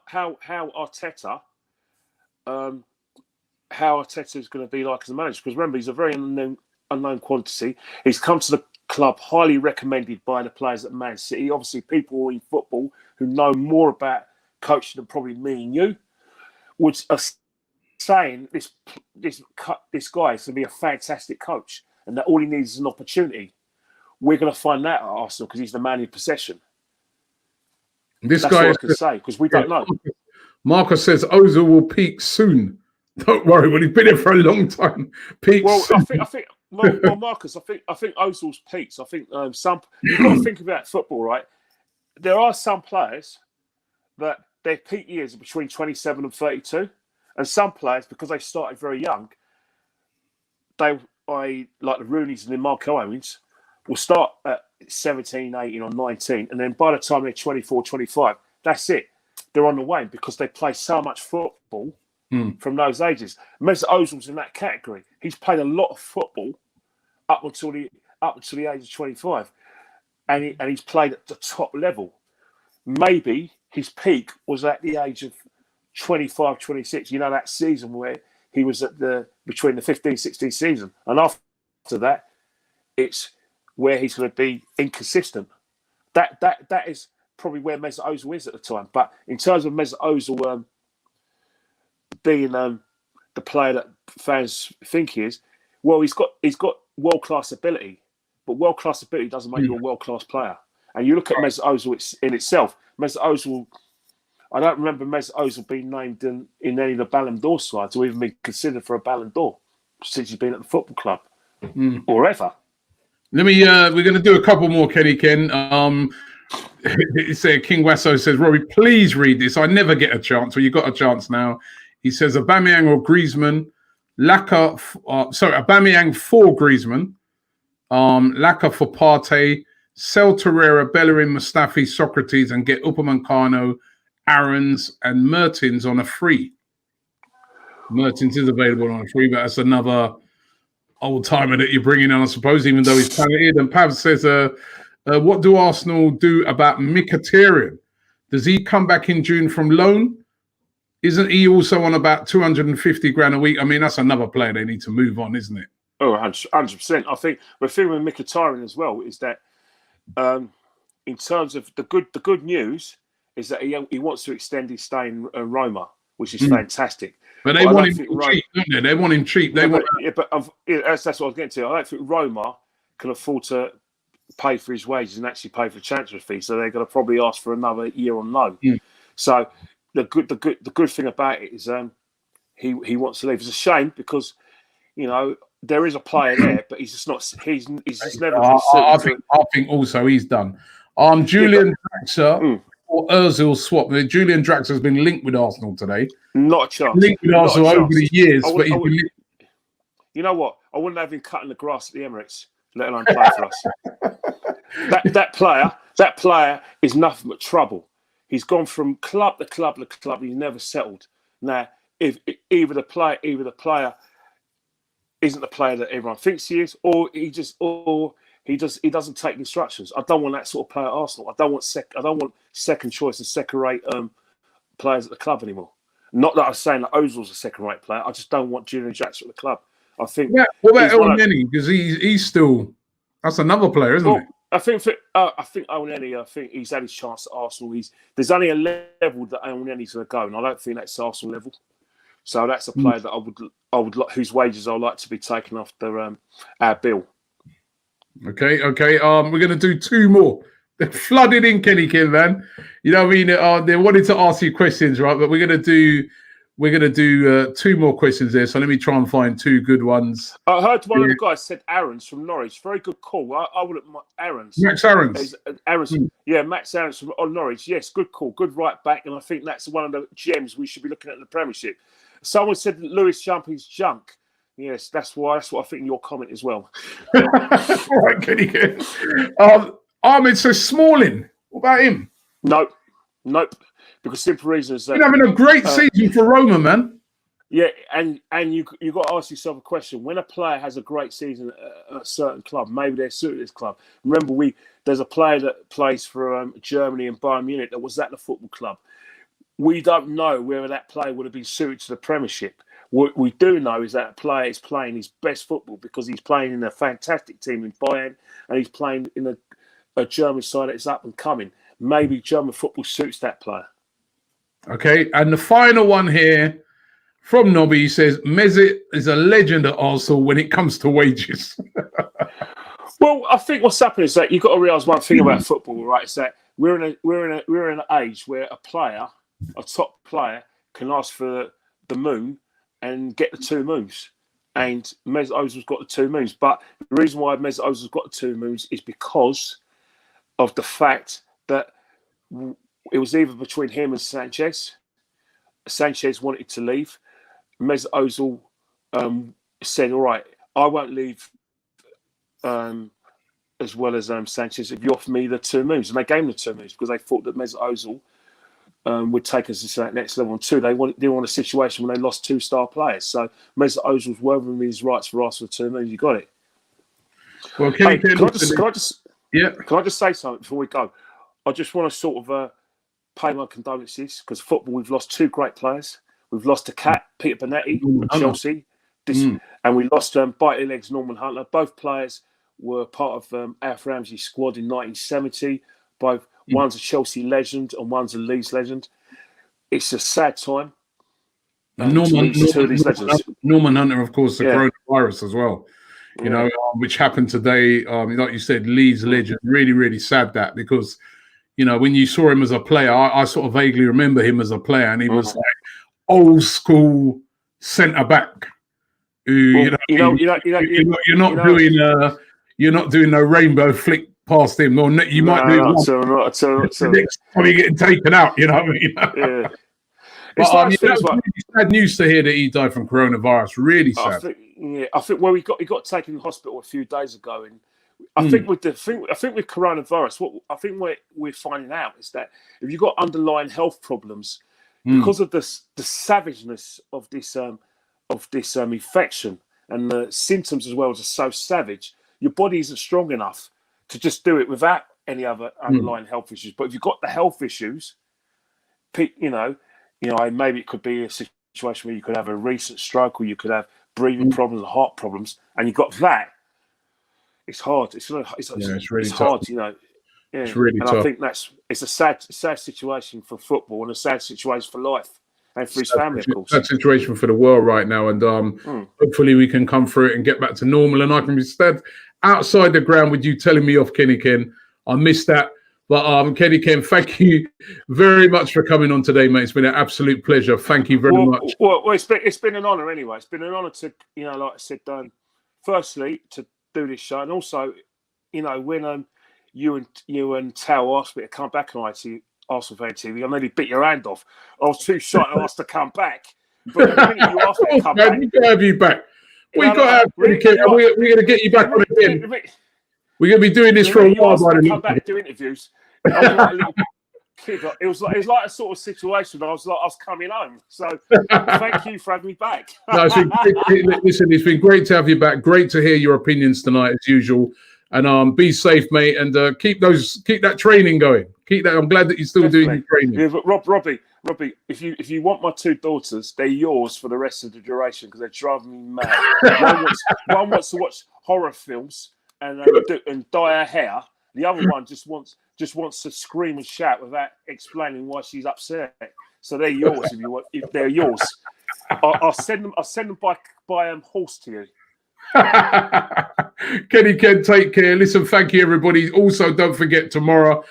S2: Arteta is going to be like as a manager. Because remember, he's a very unknown quantity. He's come to the club highly recommended by the players at Man City. Obviously, people in football who know more about coaching than probably me and you would are saying this guy is going to be a fantastic coach and that all he needs is an opportunity. We're going to find that at Arsenal because he's the man in possession.
S1: That's
S2: what I can say because we don't know.
S1: Marcus says Ozil will peak soon. Don't worry, well, he's been here for a long time. Soon.
S2: I think. Well, Marcus, I think Ozil's peaks. I think you've got to think about football, right? There are some players that their peak years are between 27 and 32, and some players, because they started very young, like the Rooneys and the Marco Owens, will start at 17, 18 or 19, and then by the time they're 24, 25, that's it. They're on the wane because they play so much football from those ages. Mesut Ozil's in that category. He's played a lot of football up until the age of 25, and he's played at the top level. Maybe his peak was at the age of 25, 26. You know, that season where he was between the 15-16 season, and after that, it's where he's going to be inconsistent. That is probably where Mesut Ozil is at the time. But in terms of Mesut Ozil being the player that fans think he is, well, he's got world-class ability, but world-class ability doesn't make you a world-class player. And you look at Mesut Ozil in itself. Mesut Ozil, I don't remember Mesut Ozil being named in any of the Ballon d'Or sides or even been considered for a Ballon d'Or since he's been at the football club or ever.
S1: Let me. We're going to do a couple more, Kenny Ken. King Wasso says, Robbie, please read this. I never get a chance. Well, you got a chance now. He says, Aubameyang or Griezmann, Aubameyang for Griezmann, Laka for Partey, sell Torreira, Bellerin, Mustafi, Socrates, and get Upamecano, Aarons, and Mertens on a free. Mertens is available on a free, but that's another old timer that you're bringing in, I suppose, even though he's talented. And Pav says, what do Arsenal do about Mkhitaryan? Does he come back in June from loan? Isn't he also on about 250 grand a week? I mean, that's another player they need to move on, isn't it?
S2: Oh, 100%. I think the thing with Mkhitaryan as well is that in terms of the good news is that he wants to extend his stay in Roma, which is fantastic.
S1: But they want him cheap, don't they? They want him cheap. That's what
S2: I was getting to. I don't think Roma can afford to pay for his wages and actually pay for the transfer fee, so they're going to probably ask for another year on loan. So the good thing about it is he wants to leave. It's a shame because there is a player there, but he's just not. He's just never.
S1: I think also he's done. Julian Draxler or Ozil swap. Julian Draxler has been linked with Arsenal today.
S2: Not a chance.
S1: Linked with Arsenal over the years, but
S2: you know what? I wouldn't have him cutting the grass at the Emirates, let alone play for us. That player is nothing but trouble. He's gone from club to club to club. He's never settled. Now, if either the player isn't the player that everyone thinks he is, or he doesn't take instructions. I don't want that sort of player at Arsenal. I don't want second choice and second-rate players at the club anymore. Not that I'm saying that Ozil's a second-rate player. I just don't want Julian Jackson at the club. I think. Yeah,
S1: what about Elneny? Because he's still. That's another player, isn't it?
S2: I think Elneny. I think he's had his chance at Arsenal. There's only a level that Elneny's going to go, and I don't think that's Arsenal level. So that's a player that I would whose wages I'd like to be taken off our bill. Okay.
S1: We're going to do two more. They're flooded in, Kenny Kim, man. You know what I mean? They wanted to ask you questions, right? But we're going to do two more questions there. So let me try and find two good ones.
S2: I heard one of the guys said Aarons from Norwich. Very good call. I would have Aarons.
S1: Max Aarons.
S2: Yeah, Max Aarons from Norwich. Yes, good call. Good right back. And I think that's one of the gems we should be looking at in the Premiership. Someone said that Lewis Jumping's junk. Yes, that's what I think in your comment as well.
S1: All right, Kenny Kim. Ahmed says Smalling. What about him?
S2: Nope. Because simple reason is that
S1: you're having a great season for Roma, man.
S2: Yeah, and you got to ask yourself a question: when a player has a great season at a certain club, maybe they're suited this club. Remember, there's a player that plays for Germany and Bayern Munich that was at the football club. We don't know whether that player would have been suited to the Premiership. What we do know is that player is playing his best football because he's playing in a fantastic team in Bayern and he's playing in a German side that's up and coming. Maybe German football suits that player.
S1: Okay, and the final one here from Nobby, he says, Mesut is a legend at Arsenal when it comes to wages.
S2: Well, I think what's happening is that you've got to realise one thing about football, right? Is that we're in an age where a top player, can ask for the moon and get the 2 moons. And Mesut Ozil's got the 2 moons. But the reason why Mesut Ozil's got the 2 moons is because of the fact that it was either between him and Sanchez. Sanchez wanted to leave. Mesut Ozil said, all right, I won't leave as well as Sanchez if you offer me the 2 moves. And they gave him the 2 moves because they thought that Mesut Ozil would take us to that next level. And 2, they didn't want a situation when they lost 2 star players. So Mesut Ozil was well within his rights for Arsenal 2 moves. You got it.
S1: Well,
S2: can I just say something before we go? I just want to sort of pay my condolences because football, we've lost 2 great players. We've lost a cat, Peter Bonetti, Chelsea, and we lost Bitey Legs, Norman Hunter. Both players were part of Alf Ramsey's squad in 1970. One's a Chelsea legend and one's a Leeds legend. It's a sad time.
S1: And Norman Hunter, of course, the coronavirus as well. you know, which happened today. Like you said, Leeds legend. Really, really sad that, because, you know, when you saw him as a player, I sort of vaguely remember him as a player, and he was like old school centre back. You're not doing no rainbow flick past him, or you might do it next time you're getting taken out. You know what I mean?
S2: Yeah.
S1: But that was really sad news to hear that he died from coronavirus. Really sad.
S2: I think he got taken to the hospital a few days ago, and I think with coronavirus, what we're finding out is that if you've got underlying health problems because of the savageness of this infection, and the symptoms as well are so savage, your body isn't strong enough to just do it without any other underlying health issues. But if you've got the health issues, you know, maybe it could be a situation where you could have a recent stroke, or you could have breathing problems, or heart problems, and you've got that. It's hard. It's really hard, you know. Yeah.
S1: It's really tough.
S2: I think it's a sad situation for football, and a sad situation for life, and for his family, of course.
S1: Sad situation for the world right now, and hopefully we can come through it and get back to normal, and I can be stood outside the ground with you telling me off, Kenny Ken. I missed that. But Kenny Ken, thank you very much for coming on today, mate. It's been an absolute pleasure. Thank you very much.
S2: Well, it's been an honour anyway. It's been an honour to, you know, like I said, firstly to do this show, and also, you know, when you and Tao asked me to come back on Arsenal Fan TV, I nearly bit your hand off. I was too shy to ask to come back. But the minute you asked me to come back,
S1: we got to have you back. We're going to get you back on again. We're going to be doing this for a while.
S2: Come back to do interviews. I was like a little kid. It was like a sort of situation. I was coming home. So thank you for having me back.
S1: No, listen, it's been great to have you back. Great to hear your opinions tonight, as usual. And be safe, mate. And keep that training going. Keep that. I'm glad that you're still doing your training.
S2: Yeah, but Robbie, if you want my two daughters, they're yours for the rest of the duration, because they're driving me mad. One wants to watch horror films and dye her hair. The other one just wants to scream and shout without explaining why she's upset. So they're yours if they're yours. I'll send them by horse to you.
S1: Kenny Ken, take care. Listen, thank you, everybody. Also, don't forget tomorrow,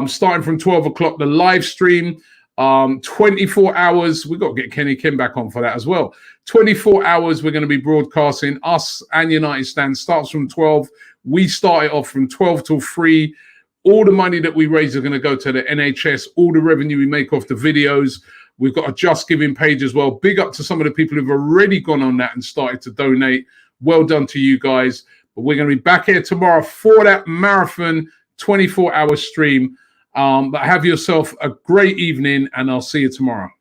S1: starting from 12 o'clock, the live stream. 24 hours. We've got to get Kenny Ken back on for that as well. 24 hours we're going to be broadcasting. Us and United Stand starts from 12. We start it off from 12 till 3. All the money that we raise is going to go to the NHS. All the revenue we make off the videos. We've got a Just Giving page as well. Big up to some of the people who've already gone on that and started to donate. Well done to you guys. But we're going to be back here tomorrow for that marathon 24-hour stream. But have yourself a great evening, and I'll see you tomorrow.